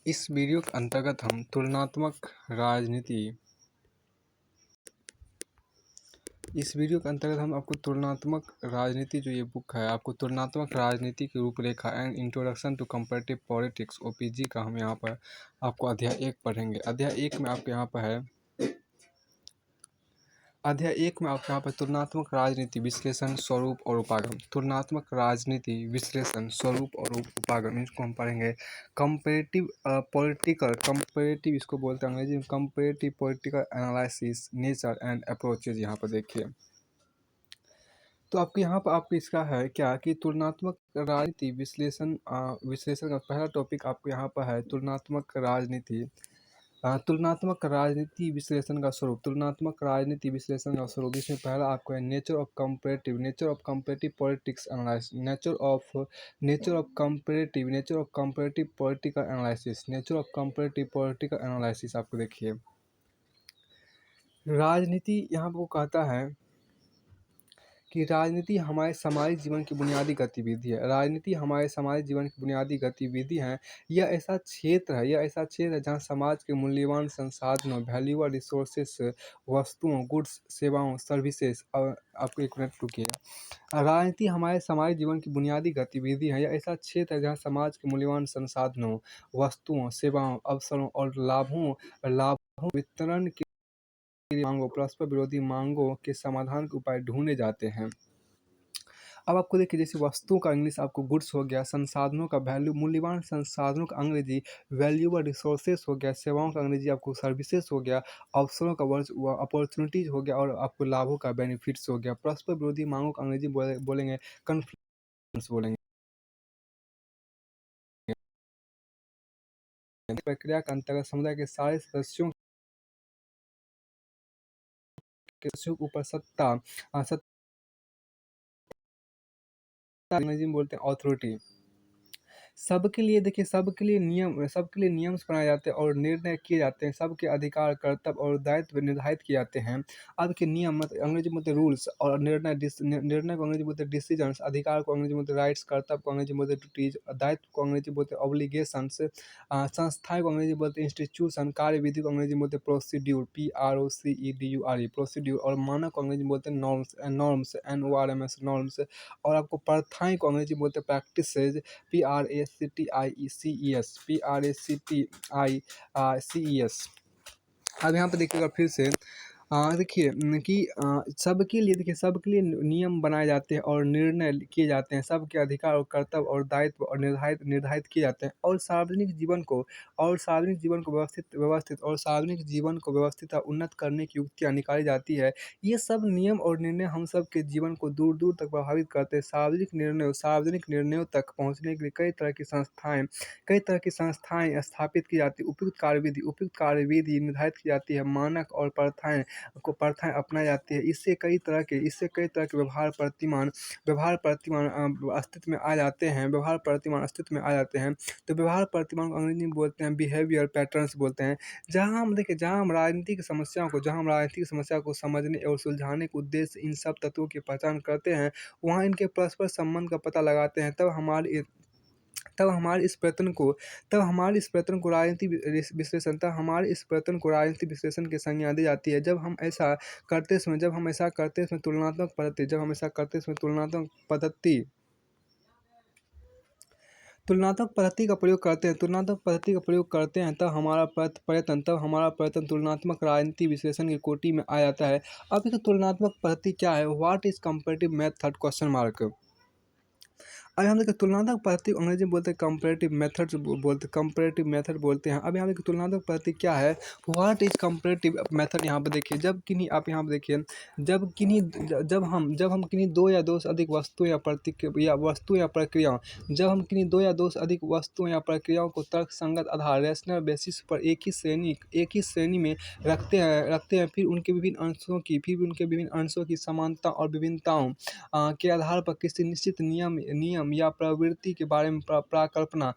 इस वीडियो के अंतर्गत हम तुलनात्मक राजनीति आपको तुलनात्मक राजनीति जो ये बुक है आपको तुलनात्मक राजनीति की रूपरेखा and introduction to comparative politics OPG का हम यहाँ पर आपको अध्याय 1 पढ़ेंगे। अध्याय 1 में आपके यहाँ पर है तुलनात्मक राजनीति विश्लेषण स्वरूप और उपागम। तुलनात्मक राजनीति विश्लेषण स्वरूप और उपागम इसको हम पढ़ेंगे। कंपेरेटिव कंपेरेटिव इसको बोलते हैं अंग्रेजी में comparative political analysis nature and approaches. यहाँ पर देखिए तो आपके यहाँ पर आपको इसका है क्या कि तुलनात्मक राजनीति विश्लेषण का पहला टॉपिक आपको यहाँ पर है तुलनात्मक राजनीति तुलनात्मक राजनीति विश्लेषण का स्वरूप। तुलनात्मक राजनीति विश्लेषण का स्वरूप इसमें पहला आपको है nature of comparative politics analysis. Nature of comparative political analysis आपको देखिए राजनीति यहाँ पर वो कहता है कि राजनीति हमारे सामाजिक जीवन की बुनियादी गतिविधि है। राजनीति हमारे सामाजिक जीवन की बुनियादी गतिविधि है। यह ऐसा क्षेत्र है जहाँ समाज के मूल्यवान संसाधनों वैल्यूएबल रिसोर्सेस वस्तुओं गुड्स सेवाओं सर्विसेज और आपको एक मिनट रुकिए। राजनीति हमारे सामाजिक जीवन की बुनियादी गतिविधि है। यह ऐसा क्षेत्र है जहाँ समाज के मूल्यवान संसाधनों वस्तुओं सेवाओं अवसरों और लाभों वितरण के मांगों परस्पर विरोधी मांगों के समाधान के उपाय ढूंढे जाते हैं। अब आपको देखिए जैसे वस्तुओं का इंग्लिश आपको गुड्स हो गया, संसाधनों का वैल्यू मूल्यवान संसाधनों का अंग्रेजी वैल्यूएबल रिसोर्सेस हो गया, सेवाओं का अंग्रेजी आपको सर्विसेज हो गया, अवसरों का वर्ड अपॉर्चुनिटीज हो गया और आपको लाभों का बेनिफिट्स हो गया। परस्पर विरोधी मांगों का अंग्रेजी बोलेंगे कन्फ्लिक्ट्स बोलेंगे। प्रक्रिया के अंतर्गत समुदाय के सारे सदस्यों के ऊपर सत्ता अंग्रेजी में बोलते हैं ऑथोरिटी। सबके लिए देखिए सबके लिए नियम बनाए जाते हैं और निर्णय किए जाते हैं। सबके अधिकार कर्तव्य और दायित्व निर्धारित किए जाते हैं। अब के नियम मतलब अंग्रेजी में बोलते हैं रूल्स और निर्णय को अंग्रेजी में बोलते हैं डिसीजंस, अधिकार को अंग्रेजी में बोलते हैं राइट्स, कर्तव्य को अंग्रेजी में बोलते हैं ड्यूटीज, दायित्व को अंग्रेजी में बोलते हैं ऑब्लिगेशंस, संस्थाएं को अंग्रेजी में बोलते हैं इंस्टीट्यूशन, कार्यविधि को अंग्रेजी में बोलते हैं प्रोसीड्यूर PROCEDURE प्रोसीड्यूर और मानक को अंग्रेजी में बोलते हैं नॉर्म्स NORMS और आपको प्रथाएं को अंग्रेजी में बोलते हैं प्रैक्टिसेज PRACTICES। अब यहाँ पे देखिएगा फिर से देखिए कि सबके लिए नियम बनाए जाते हैं और निर्णय किए जाते हैं। सबके अधिकार और कर्तव्य और दायित्व और निर्धारित किए जाते हैं और सार्वजनिक जीवन को व्यवस्थित और उन्नत करने की युक्तियाँ निकाली जाती है। ये सब नियम और निर्णय हम सब के जीवन को दूर दूर तक प्रभावित करते हैं। सार्वजनिक निर्णयों तक पहुँचने के लिए कई तरह की संस्थाएं स्थापित की जाती है। उपयुक्त कार्यविधि निर्धारित की जाती है। मानक और प्रथाएं अपनाई जाती है। इससे कई तरह के व्यवहार प्रतिमान अस्तित्व में आ जाते हैं। तो व्यवहार प्रतिमान को अंग्रेजी में बोलते हैं बिहेवियर पैटर्न्स बोलते हैं। जहाँ हम राजनीतिक समस्या को समझने और सुलझाने के उद्देश्य से इन सब तत्वों की पहचान करते हैं, वहाँ इनके परस्पर संबंध का पता लगाते हैं। तब हमारे इस प्रयत्न को राजनीति विश्लेषण की संज्ञा दी जाती है। जब हम ऐसा करते समय तुलनात्मक पद्धति का प्रयोग करते हैं तब हमारा प्रयत्न तुलनात्मक राजनीति विश्लेषण की कोटि में आ जाता है। अब देखिए तुलनात्मक पद्धति क्या है? What is comparative method question mark. अब हम देखिए तुलनात्मक पद्धति अंग्रेजी में बोलते हैं कंपैरेटिव मेथड बोलते हैं। अब यहाँ देखिए तुलनात्मक पद्धति क्या है? What is comparative method. यहाँ पे देखिए जब हम किन्हीं दो या दो से अधिक वस्तुओं या प्रक्रियाओं को तर्कसंगत आधार रैशनल बेसिस पर एक ही श्रेणी में रखते हैं फिर उनके विभिन्न अंशों की समानता और विभिन्नताओं के आधार पर किसी निश्चित नियम या प्रवृत्ति के बारे में प्राकल्पना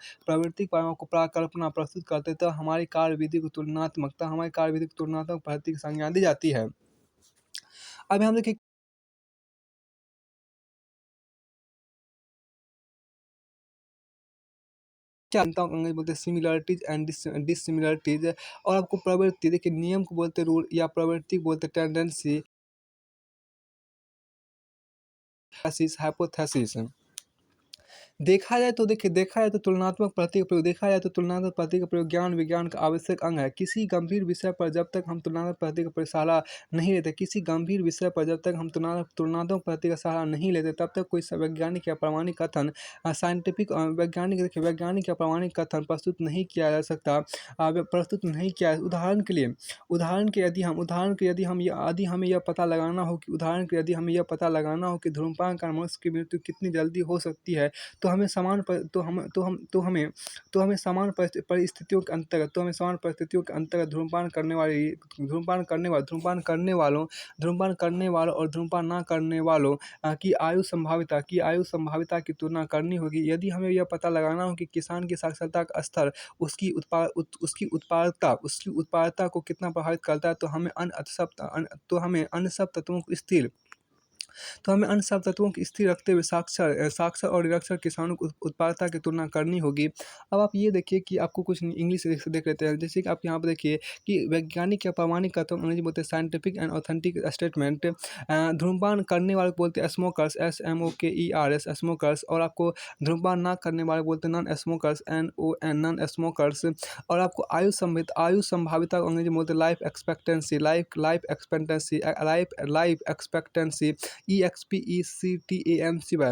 प्रस्तुत करते तो हमारी कार्यविधि को तुलनात्मक पद्धति की संज्ञा दी जाती है। अब हम देखिए क्या अंतर अंग्रेजी बोलते हैं सिमिलरिटीज एंड डिससिमिलरिटीज। और आपको प्रवृत्ति, देखिए नियम को बोलते हैं रूल, या प्रवृत्ति को बोलते हैं टेंडेंसी, हाइपोथेसिस। देखा जाए तो तुलनात्मक प्रतीक प्रयोग, देखा जाए तो तुलनात्मक प्रतीक का प्रयोग ज्ञान विज्ञान का आवश्यक अंग है। किसी गंभीर विषय पर जब तक हम तुलनात्मक प्रतीक का सहारा नहीं लेते, किसी गंभीर विषय पर जब तक हम तुलनात्मक प्रतीक का सहारा नहीं लेते, तब तक कोई वैज्ञानिक या प्रामाणिक कथन, साइंटिफिक वैज्ञानिक, देखिए वैज्ञानिक या प्रामाणिक कथन प्रस्तुत नहीं किया जा सकता। प्रस्तुत नहीं किया। यदि हमें यह पता लगाना हो कि धूम्रपान का मनुष्य की मृत्यु कितनी जल्दी हो सकती है, तो हमें समान पर तो हमें समान परिस्थितियों के अंतर्गत धूम्रपान करने वालों और धूम्रपान ना करने वालों की आयु संभाविता की तुलना करनी होगी। यदि हमें यह पता लगाना हो कि किसान की साक्षरता का स्तर उसकी उत्पादकता को कितना प्रभावित करता है, तो हमें अन्य सब तत्वों को स्थिर रखते हुए साक्षर और निरक्षर किसानों को उत्पादकता की तुलना करनी होगी। अब आप ये देखिए कि आपको कुछ इंग्लिश देख लेते हैं। जैसे कि आप यहाँ पे देखिए कि वैज्ञानिक या प्रामाणिक कथन अंग्रेजी बोलते हैं साइंटिफिक एंड ऑथेंटिक स्टेटमेंट। धूम्रपान करने वाले को बोलते हैं स्मोकर्स, SMOKERS स्मोकर्स। और आपको धूम्रपान ना करने वाले बोलते हैं non smokers, NON non smokers. और आपको आयु संभाविता को अंग्रेजी में बोलते हैं लाइफ एक्सपेक्टेंसी, EXPECTAMCY।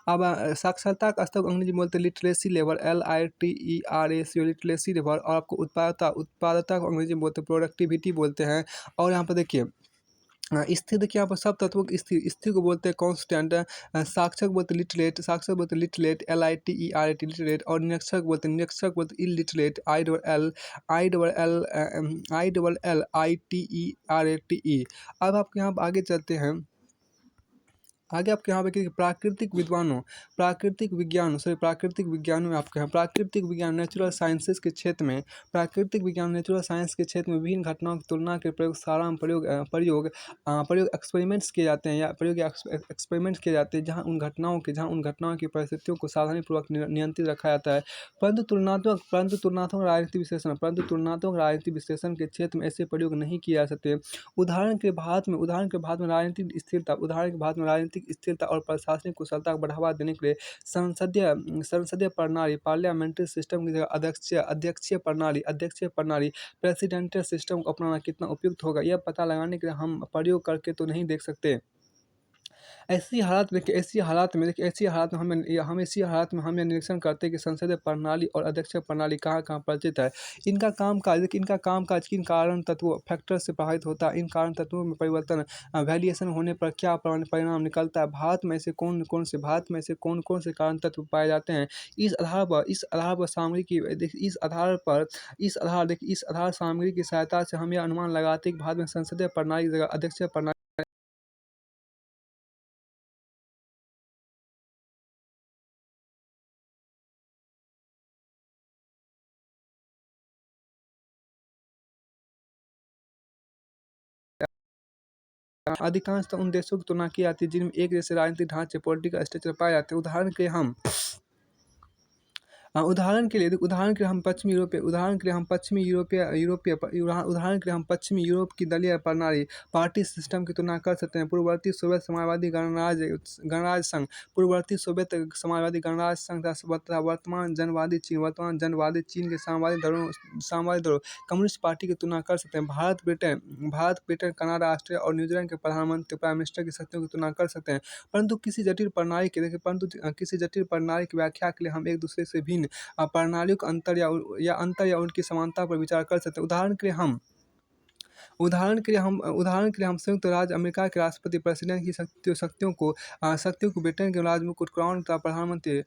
अब साक्षरता का स्तर को अंग्रेजी में बोलते हैं literacy level, LITERACY literacy level. और आपको उत्पादकता को अंग्रेजी में बोलते हैं प्रोडक्टिविटी बोलते हैं। और यहाँ पर देखिए स्थिर, देखिए यहाँ पर सब तत्वों की स्थिर को बोलते हैं कांस्टेंट। साक्षर को बोलते हैं लिटरेट, LITERAT लिटरेट। और निरक्षर को बोलते हैं इलिटरेट, ILLITERATE। अब आपके यहाँ आगे चलते हैं। आगे आपके यहाँ पे कि प्राकृतिक विज्ञान में आपके यहाँ प्राकृतिक विज्ञान नेचुरल साइंस के क्षेत्र में विभिन्न घटनाओं की तुलना के प्रयोगशाला में प्रयोग एक्सपेरिमेंट्स किए जाते हैं, एक्सपेरिमेंट्स किए जाते हैं, जहाँ उन घटनाओं की परिस्थितियों को सावधानीपूर्वक नियंत्रित रखा जाता है। परंतु तुलनात्मक राजनीति विश्लेषण के क्षेत्र में ऐसे प्रयोग नहीं किए जा सकते। उदाहरण के भारत में राजनीतिक स्थिरता और प्रशासनिक कुशलता को बढ़ावा देने के लिए संसदीय प्रणाली, पार्लियामेंट्री सिस्टम की जगह अध्यक्षीय प्रणाली, प्रेसिडेंशियल सिस्टम को अपनाना कितना उपयुक्त होगा, यह पता लगाने के लिए हम प्रयोग करके तो नहीं देख सकते। ऐसी हालात में हम यह निरीक्षण करते हैं कि संसदीय प्रणाली और अध्यक्षीय प्रणाली कहाँ परिचित है। इनका कामकाज किन कारण तत्वों फैक्टर से प्रभावित होता है। इन कारण तत्वों में परिवर्तन वेरिएशन होने पर क्या परिणाम निकलता है। भारत में ऐसे कौन कौन से कारण तत्व पाए जाते हैं। इस आधार सामग्री की सहायता से हम यह अनुमान लगाते हैं कि भारत में संसदीय प्रणाली की जगह अध्यक्षीय प्रणाली अधिकांशतः उन देशों की तुलना की जाती है जिनमें एक जैसे राजनीतिक ढांचे, पॉलिटिकल स्ट्रक्चर पाए जाते हैं। उदाहरण के लिए हम पश्चिमी यूरोप की दलीय प्रणाली, पार्टी सिस्टम की तुलना कर सकते हैं। पूर्ववर्ती सोवियत समाजवादी गणराज्य संघ तथा वर्तमान जनवादी चीन के साम्यवादी दलों कम्युनिस्ट पार्टी की तुलना कर सकते हैं। भारत, कनाडा, ऑस्ट्रेलिया और न्यूजीलैंड के प्राइम मिनिस्टर की शक्तियों की तुलना कर सकते हैं। परंतु किसी जटिल प्रणाली की व्याख्या के लिए हम एक दूसरे से भिन्न प्रणालियों का अंतर या उनकी समानता पर विचार कर सकते हैं। उदाहरण के लिए हम संयुक्त राज्य अमेरिका के राष्ट्रपति प्रेसिडेंट की शक्तियों को ब्रिटेन के राजमुकुट क्राउन तथा प्रधानमंत्री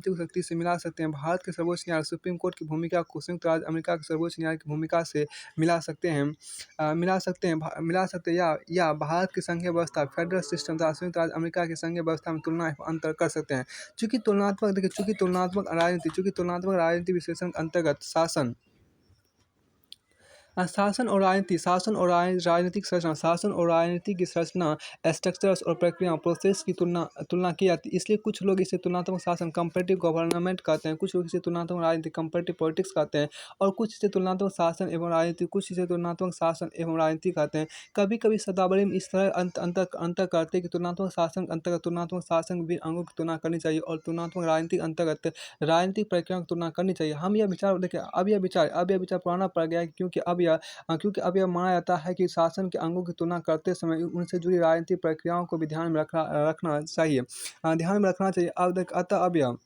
की शक्ति से मिला सकते हैं। भारत के सर्वोच्च न्यायालय सुप्रीम कोर्ट की भूमिका को संयुक्त राज्य अमेरिका के सर्वोच्च न्यायालय की भूमिका से मिला सकते हैं या भारत की संघीय व्यवस्था फेडरल सिस्टम तथा संयुक्त राज्य अमेरिका की संघीय व्यवस्था में तुलना एवं अंतर कर सकते हैं। चूंकि तुलनात्मक राजनीति विश्लेषण के अंतर्गत राजनीतिक संरचना, शासन और राजनीति की संरचना, स्ट्रक्चर्स और प्रक्रिया, प्रोसेस की तुलना तुलना की जाती है। इसलिए कुछ लोग इसे तुलनात्मक शासन, कंपैरेटिव गवर्नमेंट कहते हैं, कुछ लोग इसे तुलनात्मक राजनीति, कंपैरेटिव पॉलिटिक्स कहते हैं, और कुछ इसे तुलनात्मक शासन एवं राजनीति, कुछ इसे तुलनात्मक शासन एवं राजनीति कहते हैं। कभी कभी शब्दावली में इस तरह अंतर करते हैं कि तुलनात्मक शासन अंतर्गत तुलनात्मक शासन के विभिन्न अंगों की तुलना करनी चाहिए, और तुलनात्मक राजनीति अंतर्गत राजनीतिक प्रक्रियाओं की तुलना करनी चाहिए। हम यह विचार देखिए, अब यह विचार पुराना पड़ गया है, क्योंकि अब यह माना जाता है कि शासन के अंगों की तुलना करते समय उनसे जुड़ी राजनीतिक प्रक्रियाओं को भी ध्यान में रखना चाहिए। अब देख अतः अब यह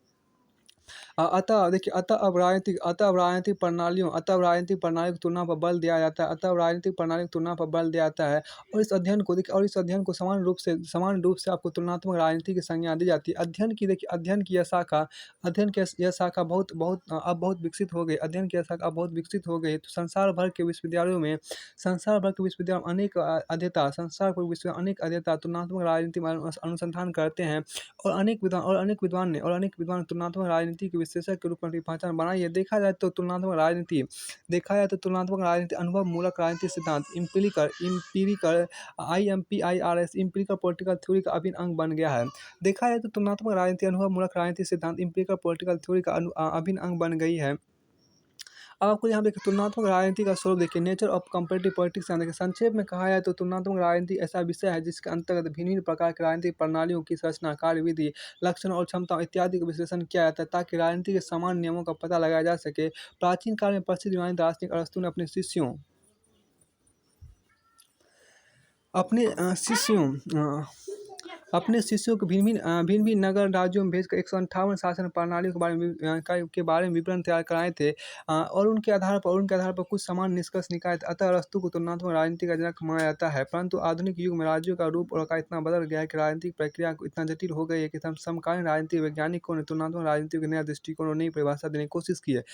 अतः देखिए अतः अब राजनीतिक प्रणालियों की तुलना पर बल दिया जाता है। और इस अध्ययन को समान रूप से आपको तुलनात्मक राजनीति की संज्ञा दी जाती है। अध्ययन की यह शाखा बहुत बहुत अब बहुत विकसित हो गई। अध्ययन की यह शाखा अब बहुत विकसित हो गई है। तो संसार भर के विश्वविद्यालयों में अनेक अध्येता तुलनात्मक राजनीति में अनुसंधान करते हैं, और अनेक विद्वान तुलनात्मक राजनीति के विश्लेषक के रूप में अपनी पहचान बनाई है। देखा जाए तो तुलनात्मक राजनीति अनुभव मूलक राजनीतिक सिद्धांत, empirical IMPIRS empirical political theory का अभिन्न अंग बन गया है। देखा जाए तो तुलनात्मक राजनीति अनुभव मूलक राजनीतिक सिद्धांत, इम्पीरिकल पॉलिटिकल थ्योरी का अभिन्न अंग बन गई है। अब आपको यहाँ देखिए तुलनात्मक राजनीति का स्वरूप देखिए, नेचर ऑफ कंपैरेटिव पॉलिटिक्स देखिए। संक्षेप में कहा जाए तो तुलनात्मक राजनीति ऐसा विषय है जिसके अंतर्गत भिन्न प्रकार की राजनीतिक प्रणालियों की संरचना, कार्यविधि, लक्षण और क्षमताओं इत्यादि का विश्लेषण किया जाता है, ताकि राजनीति के समान नियमों का पता लगाया जा सके। प्राचीन काल में प्रसिद्ध यूनानी दार्शनिक अरस्तु ने अपने शिष्यों को भिन्न नगर राज्यों में भेजकर 158 शासन प्रणालियों के बारे में विवरण तैयार कराए थे, और उनके आधार पर कुछ समान निष्कर्ष निकाले थे। अतः अरस्तु को तुलनात्मक राजनीति का जनक माना जाता है। परंतु आधुनिक युग में राज्यों का रूप और आकार इतना बदल गया है कि राजनीतिक प्रक्रिया इतना जटिल हो गई है कि समकालीन राजनीतिक वैज्ञानिकों ने तुलनात्मक राजनीति को नया दृष्टिकोण और नई परिभाषा देने की कोशिश की है।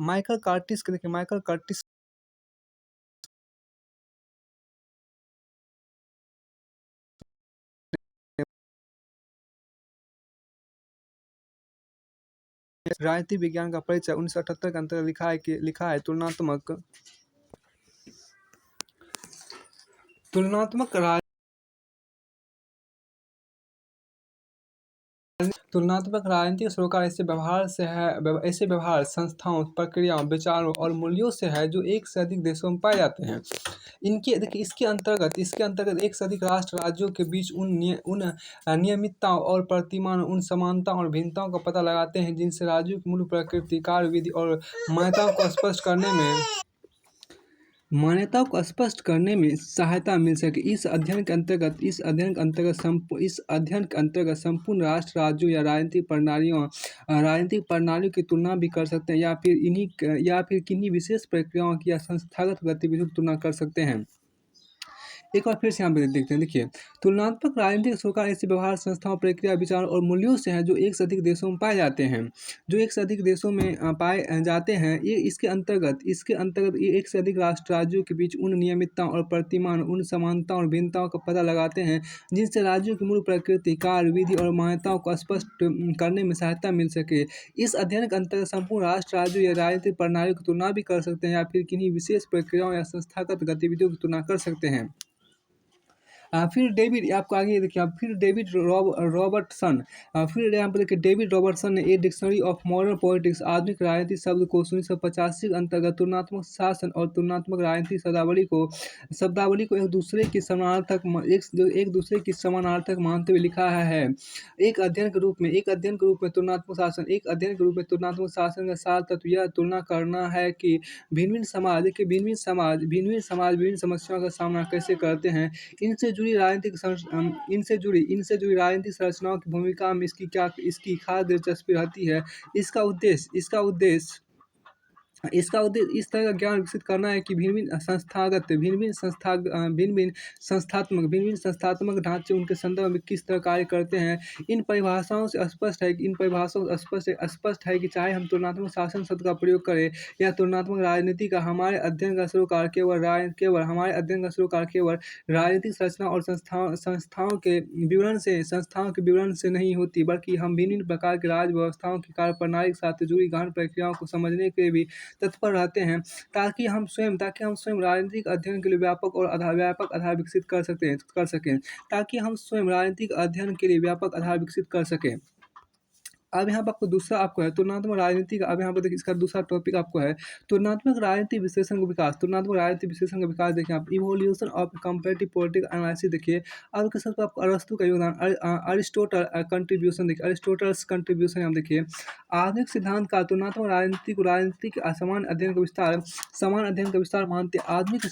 माइकल कर्टिस राजनीति विज्ञान का परिचय 1978 के अंतर्गत लिखा है तुलनात्मक राजनीतिक सरोकार ऐसे व्यवहार, संस्थाओं, प्रक्रियाओं, विचारों और मूल्यों से है जो एक से अधिक देशों में पाए जाते हैं। इसके अंतर्गत एक से अधिक राष्ट्र राज्यों के बीच उन अनियमितताओं और प्रतिमान, उन समानताओं और भिन्नताओं का पता लगाते हैं जिनसे राज्यों की मूल प्रकृति, कार्यविधि और मान्यताओं को स्पष्ट करने में सहायता मिल सके। इस अध्ययन के अंतर्गत संपूर्ण राष्ट्र राज्यों या राजनीतिक प्रणालियों की तुलना भी कर सकते हैं, या फिर किन्हीं विशेष प्रक्रियाओं की या संस्थागत गतिविधियों की तुलना कर सकते हैं। एक बार फिर से यहाँ पे देखते हैं, देखिए तुलनात्मक राजनीतिक सरोकार ऐसे व्यवहार, संस्थाओं, प्रक्रिया, विचार और मूल्यों से है जो एक से अधिक देशों में पाए जाते हैं। ये इसके अंतर्गत ये एक से अधिक राष्ट्र राज्यों के बीच उन नियमितताओं और प्रतिमान, उन समानताओं और भिन्नताओं का पता लगाते हैं जिनसे राज्यों की मूल प्रकृति, कार्य, विधि और मान्यताओं को स्पष्ट करने में सहायता मिल सके। इस अध्ययन के अंतर्गत संपूर्ण राष्ट्र राज्यों या राजनीतिक प्रणालियों की तुलना भी कर सकते हैं, या फिर किन्हीं विशेष प्रक्रियाओं या संस्थागत गतिविधियों की तुलना कर सकते हैं। फिर डेविड आपको आगे देखिए, फिर डेविड रॉबर्टसन फिर यहाँ पर देखिए डेविड रॉबर्टसन ने a dictionary of modern politics आधुनिक राजनीति शब्द को 1985 के अंतर्गत तुलनात्मक शासन और तुलनात्मक राजनीति शब्दावली को एक दूसरे की समानार्थक मानते हुए लिखा है। एक अध्ययन के रूप में तुलनात्मक शासन का सार तत्व यह तुलना करना है कि भिन्न समाज विभिन्न समस्याओं का सामना कैसे करते हैं। इनसे जुड़ी राजनीतिक संरचनाओं की भूमिका में इसकी खास दिलचस्पी रहती है। इसका उद्देश्य इस तरह का ज्ञान विकसित करना है कि भिन्न संस्थात्मक ढांचे उनके संदर्भ में किस तरह कार्य करते हैं। इन परिभाषाओं से स्पष्ट है कि चाहे हम तुलनात्मक शासन शब्द का प्रयोग करें या तुलनात्मक राजनीति का, हमारे अध्ययन का सरोकार केवल राजनीतिक संरचना और संस्थाओं के विवरण से नहीं होती, बल्कि हम विभिन्न प्रकार की राज्य व्यवस्थाओं की कार्यप्रणाली के साथ जुड़ी गहन प्रक्रियाओं को समझने के लिए भी तत्पर रहते हैं ताकि हम स्वयं राजनीतिक अध्ययन के लिए व्यापक आधार विकसित कर सकें ताकि हम स्वयं राजनीतिक अध्ययन के लिए व्यापक आधार विकसित कर सकें। अब यहाँ पे आपको दूसरा आपको है तुलनात्मक राजनीति का। अब यहाँ पे देखिए इसका दूसरा टॉपिक आपको है तुलनात्मक राजनीति विश्लेषण का विकास। तुलनात्मक राजनीति विश्लेषण का विकास देखिए आप, evolution of comparative political analysis देखिए। अब के साथ आपको अरस्तु का योगदान, अरिस्टोटल कंट्रीब्यूशन देखिए, अरिस्टोटल्स कंट्रीब्यूशन यहाँ देखिए। आधुनिक सिद्धांत का तुलनात्मक राजनीति के समान अध्ययन का विस्तार मानते हैं। आधुनिक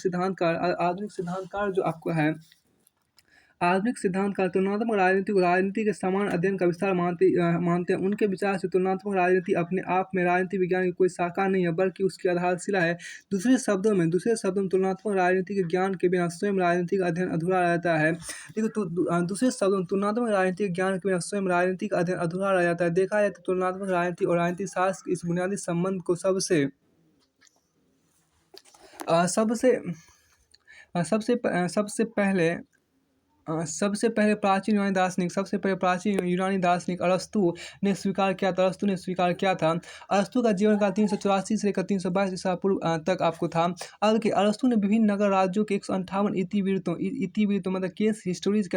सिद्धांतकार जो आपको है, आधुनिक सिद्धांतकार तुलनात्मक राजनीति के समान अध्ययन का विस्तार मानते हैं। उनके विचार से तुलनात्मक राजनीति अपने आप में राजनीति विज्ञान की कोई शाखा नहीं है, बल्कि उसकी आधारशिला है। दूसरे शब्दों में तुलनात्मक राजनीति के ज्ञान के बिना स्वयं राजनीतिक अध्ययन अधूरा रहता है। दूसरे शब्दों में तुलनात्मक राजनीतिक ज्ञान के बिना स्वयं राजनीतिक अध्ययन अधूरा रह जाता है। देखा जाए तो तुलनात्मक राजनीति और राजनीति शास्त्र के इस बुनियादी संबंध को सबसे पहले प्राचीन यूनानी दार्शनिक अरस्तु ने स्वीकार किया था। अरस्तु का जीवन काल 384 से लेकर 322 ईसा पूर्व तक आपको था। अब देखिए अरस्तु ने विभिन्न नगर राज्यों के 158 इतिवृत्तों मतलब केस हिस्टोरीज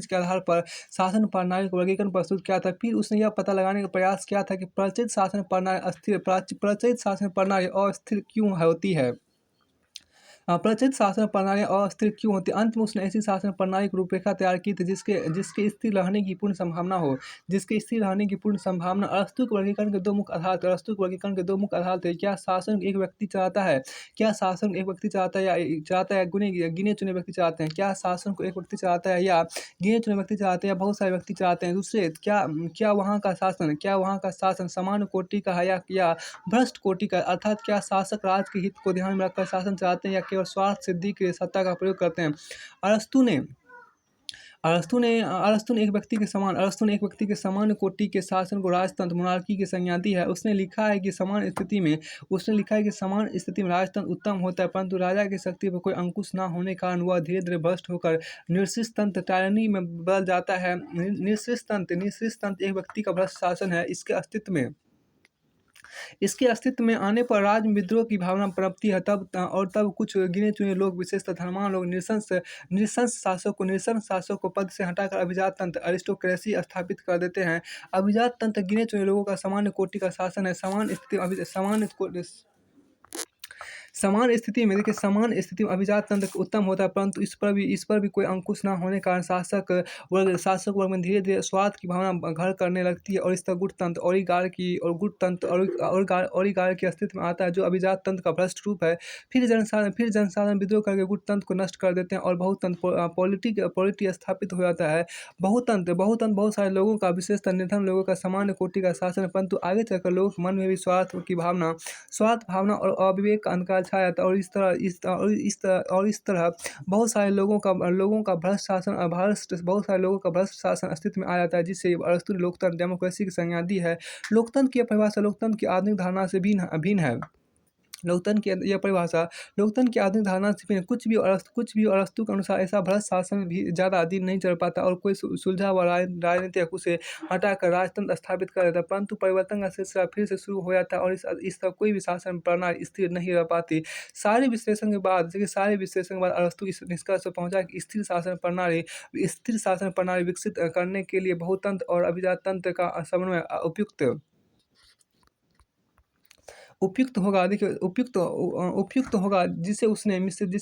के आधार पर शासन प्रणाली का वर्गीकरण प्रस्तुत किया था। फिर उसने यह पता लगाने का प्रयास किया था कि प्रचलित शासन प्रणाली अस्थिर क्यों होती है। प्रचलित शासन प्रणाली अस्थिर क्यों होती है। अंत में उसने ऐसी शासन प्रणाली की रूपरेखा तैयार की थी जिसके स्थिर रहने की पूर्ण संभावना हो। अरस्तु के वर्गीकरण के दो मुख्य आधार थे। क्या शासन एक व्यक्ति चलाता है या गिने चुने व्यक्ति चलाते हैं। क्या शासन को एक व्यक्ति चलाता है या गिने चुने व्यक्ति चलाते हैं या बहुत सारे व्यक्ति चलाते हैं। दूसरे, क्या वहाँ का शासन सामान्य कोटि का है या भ्रष्ट कोटि का, अर्थात क्या शासक राज्य के हित को ध्यान में रखकर शासन चलाते हैं या केवल स्वार्थ सिद्धि के लिए सत्ता का प्रयोग करते हैं। अरस्तु ने एक व्यक्ति के समान कोटि के शासन को राजतंत्र मोनार्की की संज्ञा दी है। उसने लिखा है कि समान स्थिति में राजतंत्र उत्तम होता है, परंतु राजा की शक्ति पर कोई अंकुश न होने के कारण वह धीरे धीरे भ्रष्ट होकर निःशेष टायरनी में बदल जाता है। निःशेष तंत्र एक व्यक्ति का भ्रष्ट शासन है। इसके अस्तित्व में आने पर राज्य में विद्रोह की भावना पनपती है। तब कुछ गिने चुने लोग, विशेषतः धनवान लोग, नृशंस शासक को पद से हटाकर अभिजात तंत्र अरिस्टोक्रेसी स्थापित कर देते हैं। अभिजात तंत्र गिने चुने लोगों का सामान्य कोटि का शासन है। समान स्थिति में अभिजात तंत्र उत्तम होता है, परंतु इस पर भी कोई अंकुश न होने के कारण शासक वर्ग में धीरे धीरे स्वार्थ की भावना घर करने लगती है और इस तरह गुटतंत्र ओलिगार्की के अस्तित्व में आता है, जो अभिजात तंत्र का भ्रष्ट रूप है। फिर जनसाधारण विद्रोह करके गुटतंत्र को नष्ट कर देते हैं और बहुतंत्र पॉलिटी स्थापित हो जाता है। बहुतंत्र बहुत सारे लोगों का, विशेषतः निर्धन लोगों का सामान्य कोटि का शासन है, परंतु आगे चलकर लोगों के मन में भी स्वार्थ भावना और अविवेक का अंधकार छा जाता है और इस तरह बहुत सारे लोगों का भ्रष्ट शासन अस्तित्व में आ जाता है, जिससे अरस्तु ने लोकतंत्र डेमोक्रेसी की संज्ञा दी है। लोकतंत्र की परिभाषा लोकतंत्र की आधुनिक धारणा से भिन्न है। लोकतंत्र की आधुनिक धारणा से भिन्न कुछ भी अरस्तु के अनुसार ऐसा भ्रष्ट शासन भी ज़्यादा दिन नहीं चल पाता और कोई सुलझा हुआ राजनीतिक उसे हटाकर राजतंत्र स्थापित कर देता है, परंतु परिवर्तन का सिलसिला फिर से शुरू हो जाता है और इस तरह कोई भी शासन प्रणाली स्थिर नहीं रह पाती। सारे विश्लेषण के बाद अरस्तु इस निष्कर्ष पर पहुंचा कि स्थिर शासन प्रणाली विकसित करने के लिए बहुतंत्र और अभिजात तंत्र का समन्वय उपयुक्त होगा, जिसे उसने मिश्रित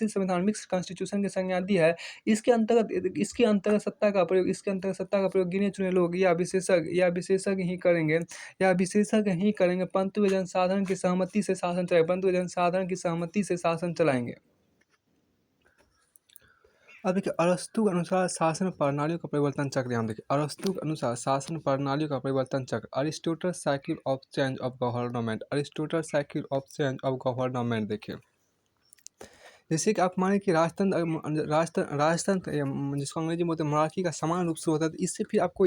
संविधान मिक्स्ड कॉन्स्टिट्यूशन की संज्ञा दी है। इसके अंतर्गत सत्ता का प्रयोग गिने चुने लोग या विशेषज्ञ ही करेंगे, परंतु वे जनसाधारण की सहमति से शासन चलाएंगे। अब देखिए अरस्तु के अनुसार शासन प्रणालियों का परिवर्तन चक्र। यहाँ देखिए अरस्तु के अनुसार शासन प्रणालियों का परिवर्तन चक्र। Aristotle cycle of change of government. देखिए जैसे कि आप माने कि राजतंत्र जिसको अंग्रेजी में बोलते हैं monarchy का समान रूप शुरू होता है, तो इससे फिर आपको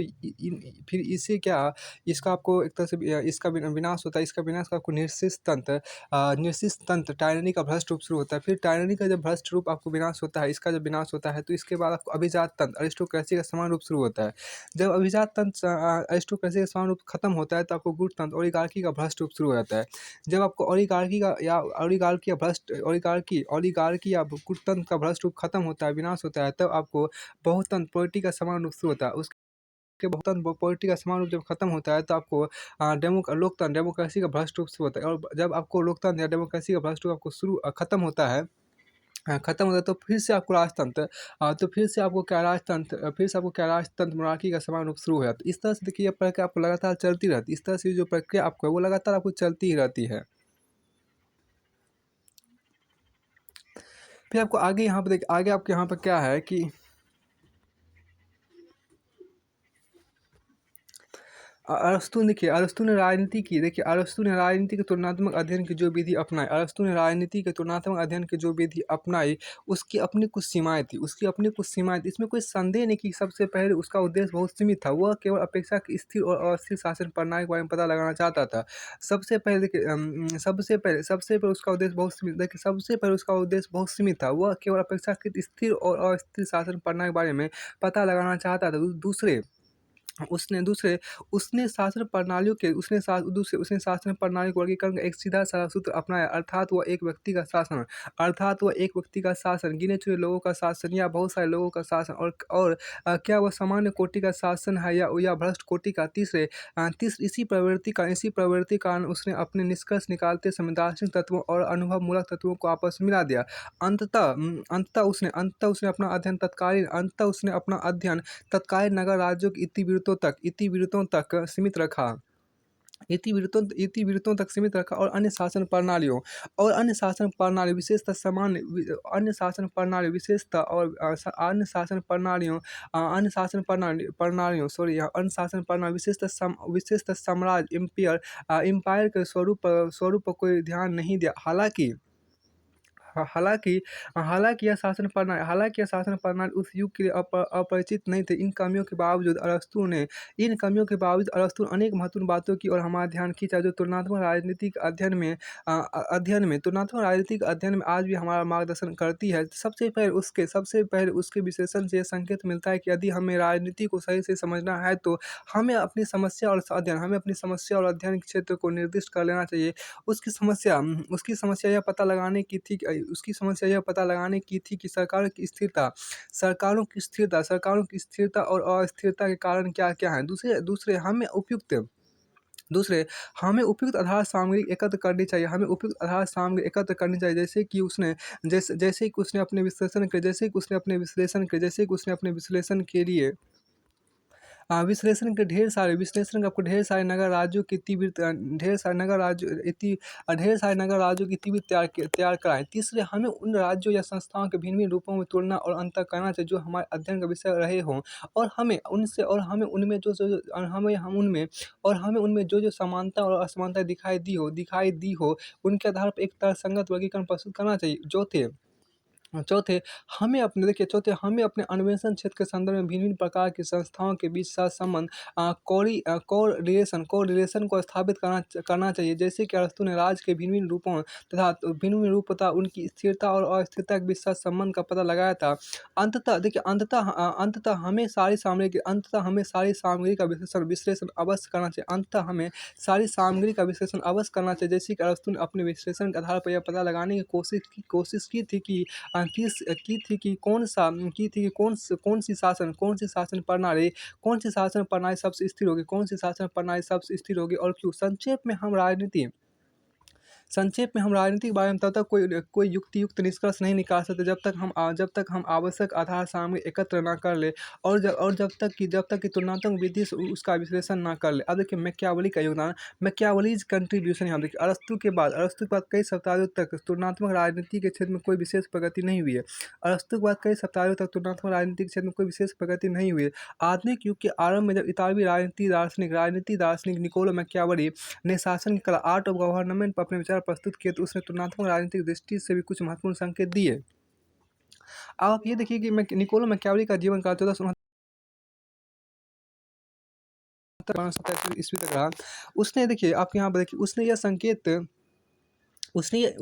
फिर इससे क्या, इसका आपको एक तरह से इसका विनाश होता है। इसका विनाश का आपको निरसिस तंत्र टायरनी का भ्रष्ट रूप शुरू होता है। फिर टायरनी का जब भ्रष्ट रूप आपको विनाश होता है, इसका जब विनाश होता है, तो इसके बाद आपको अभिजात तंत्र अरिस्टोक्रेसी का समान रूप शुरू होता है। जब अभिजात तंत्र अरिस्टोक्रेसी का समान रूप खत्म होता है, तो आपको गुट तंत्र ओलिगार्की का भ्रष्ट रूप शुरू हो जाता है। जब आपको ओलिगार्की या गुटतंत्र का भ्रष्ट रूप खत्म होता है, विनाश होता है, तब आपको बहुतंत्र पॉलिटी का समान रूप शुरू होता है। उसके बहुतंत्र पॉलिटी का समान रूप जब खत्म होता है, तो आपको लोकतंत्र डेमोक्रेसी का भ्रष्ट रूप शुरू होता है। और जब आपको लोकतंत्र या डेमोक्रेसी का भ्रष्ट रूप आपको खत्म होता है, तो फिर से आपको राजतंत्र तो फिर से आपको क्या राजतंत्र monarchy का समान रूप शुरू हो जाता है। इस तरह से देखिए, ये प्रक्रिया आपको लगातार चलती रहती है। इस तरह से जो प्रक्रिया आपको है, वो लगातार आपको चलती ही रहती है। फिर आपको आगे यहाँ पे देखिए, आगे आपके यहाँ पर क्या है कि अरस्तु ने राजनीति की, देखिए अरस्तु ने राजनीति के तुलनात्मक अध्ययन की जो विधि अपनाई, अरस्तु ने राजनीति के तुलनात्मक अध्ययन की जो विधि अपनाई, उसकी अपनी कुछ सीमाएं थी, इसमें कोई संदेह नहीं कि सबसे पहले उसका उद्देश्य बहुत सीमित था। वह केवल अपेक्षाकृत स्थिर और अस्थिर शासन प्रणाली के बारे में पता लगाना चाहता था। सबसे पहले देखिए सबसे पहले उसका उद्देश्य बहुत सीमित, देखिए सबसे पहले उसका उद्देश्य बहुत सीमित था। वह केवल अपेक्षाकृत स्थिर और अस्थिर शासन प्रणाली के बारे में पता लगाना चाहता था। उसने शासन प्रणालियों के उसने शासन प्रणाली को वर्गीकरण का एक सीधा साधा सूत्र अपनाया, अर्थात वह एक व्यक्ति का शासन, गिने चुने लोगों का शासन या बहुत सारे लोगों का शासन, और क्या वह सामान्य कोटि का शासन है या भ्रष्ट कोटि का। इसी प्रवृत्ति का कारण उसने अपने निष्कर्ष निकालते समय दार्शनिक तत्वों और अनुभव मूलक तत्वों को आपस में मिला दिया। अंततः उसने अपना अध्ययन तत्कालीन नगर राज्यों की इतिवृत्तों तक सीमित रखा। और अन्य शासन प्रणालियों और अन्य शासन प्रणाली विशेषतः सामान्य अन्य शासन प्रणाली विशेषतः और अन्य शासन प्रणालियों अन्य शासन प्रणालियों सॉरी अन्य शासन प्रणाली विशेषतः साम्राज्य एम्पायर के स्वरूप पर कोई ध्यान नहीं दिया। हालांकि यह शासन प्रणाली उस युग के लिए अपरिचित नहीं थे। इन कमियों के बावजूद अरस्तु ने अनेक महत्वपूर्ण बातों की ओर हमारा ध्यान खींचा, जो तुलनात्मक राजनीतिक अध्ययन में आज भी हमारा मार्गदर्शन करती है। सबसे पहले उसके विश्लेषण से यह संकेत मिलता है कि यदि हमें राजनीति को सही से समझना है, तो हमें अपनी समस्या और अध्ययन के क्षेत्र को निर्दिष्ट कर लेना चाहिए। उसकी समस्या यह पता लगाने की थी कि सरकारों की स्थिरता और अस्थिरता के कारण क्या-क्या हैं। हमें उपयुक्त आधार सामग्री एकत्र करनी चाहिए। जैसे कि उसने अपने विश्लेषण के लिए विश्लेषण आपको ढेर सारे नगर राज्यों की इतिवृत्त तैयार कराएं। तीसरे, हमें उन राज्यों या संस्थाओं के भिन्न-भिन्न रूपों में तुलना और अंतर करना चाहिए जो हमारे अध्ययन का विषय रहे हों, और हमें उनमें जो समानता और असमानता दिखाई दी हो, उनके आधार पर एक तर्कसंगत वर्गीकरण प्रस्तुत करना चाहिए। हमें अपने अन्वेषण क्षेत्र के संदर्भ में भिन्न-भिन्न प्रकार की संस्थाओं के बीच सहसंबंध कोरिलेशन को स्थापित करना चाहिए। जैसे कि अरस्तु ने राज्य के भिन्न-भिन्न रूप तथा उनकी स्थिरता और अस्थिरता के बीच सहसंबंध का पता लगाया था। अंततः हमें सारी सामग्री का विश्लेषण अवश्य करना चाहिए। जैसे कि अरस्तु ने अपने विश्लेषण के आधार पर यह पता लगाने की कोशिश की थी कि कौन सी शासन प्रणाली सबसे स्थिर होगी और क्यों। संक्षेप में हम राजनीति के बारे में तब तक कोई युक्त निष्कर्ष नहीं निकाल सकते जब तक हम आवश्यक आधार सामग्री एकत्र न कर ले, और जब तक कि तुलनात्मक विधि से उसका विश्लेषण न कर ले। अब देखिए मैकियावेली का योगदान, मैकियावेलीज कंट्रीब्यूशन। यहाँ देखिए अरस्तु के बाद कई शताब्दियों तक तुलनात्मक राजनीति के क्षेत्र में कोई विशेष प्रगति नहीं हुई है। आधुनिक युग के आरंभ में जब इतालवी राजनीति दार्शनिक निकोलो मैकियावेली ने शासन की कला आर्ट ऑफ गवर्नमेंट पर अपने विचार विचार प्रस्तुत किए तो उसने तुलनात्मक राजनीतिक दृष्टि से भी कुछ महत्वपूर्ण संकेत दिए। अब आप ये देखिए कि निकोलो मैकियावेली का जीवन काल 1469 ईस्वी तक रहा। उसने देखिए आप यहाँ पर देखिए उसने यह संकेत उसने ये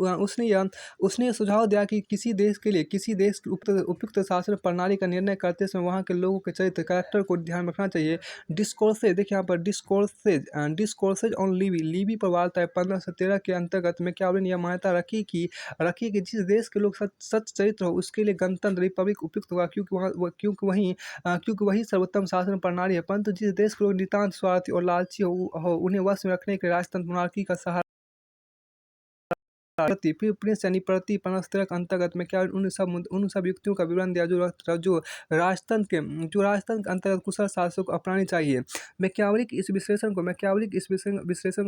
उसने ये सुझाव दिया कि किसी देश की उपयुक्त शासन प्रणाली का निर्णय करते समय वहाँ के लोगों के चरित्र कैरेक्टर को ध्यान में रखना चाहिए। डिस्कोर्सेज देखिए यहाँ पर डिस्कोर्सेज ऑन लीवी पर वार्ता है 1513 के अंतर्गत मैकियावेली ने यह मान्यता रखी कि जिस देश के लोग सच चरित्र हो उसके लिए गणतंत्र रिपब्लिक उपयुक्त होगा, क्योंकि वही सर्वोत्तम शासन प्रणाली है। परंतु जिस देश के लोग नितांत स्वार्थी और लालची हो उन्हें वश में रखने के लिए राजतंत्र मोनार्की का सहारा फिर प्रिंस यानी प्रति 1513 के अंतर्गत में क्या उन सब युक्तियों का विवरण दिया जो राजतंत्र के अंतर्गत कुशल शासकों को अपनानी चाहिए। मैकियावेली के इस विश्लेषण को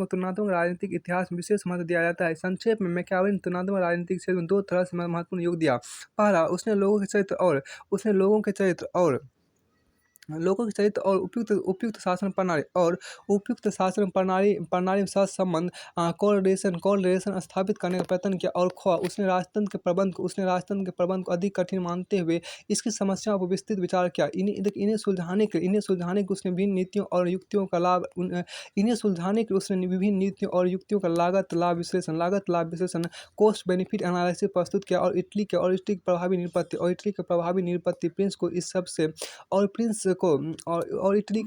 तुलनात्मक राजनीतिक इतिहास में विशेष महत्व दिया जाता है। संक्षेप में मैकियावेली ने तुलनात्मक राजनीतिक क्षेत्र में दो तरह से महत्वपूर्ण योग दिया। पहला, उसने लोगों के चरित्र और उपयुक्त शासन प्रणाली में सहसंबंध कोरिलेशन स्थापित करने का प्रयत्न किया। और उसने राजतंत्र के प्रबंध को अधिक कठिन मानते हुए इसकी समस्याओं पर विस्तृत विचार किया। इन्हें सुलझाने के लिए उसने विभिन्न नीतियों और युक्तियों का लागत लाभ विश्लेषण कॉस्ट बेनिफिट एनालिसिस प्रस्तुत किया। और इटली के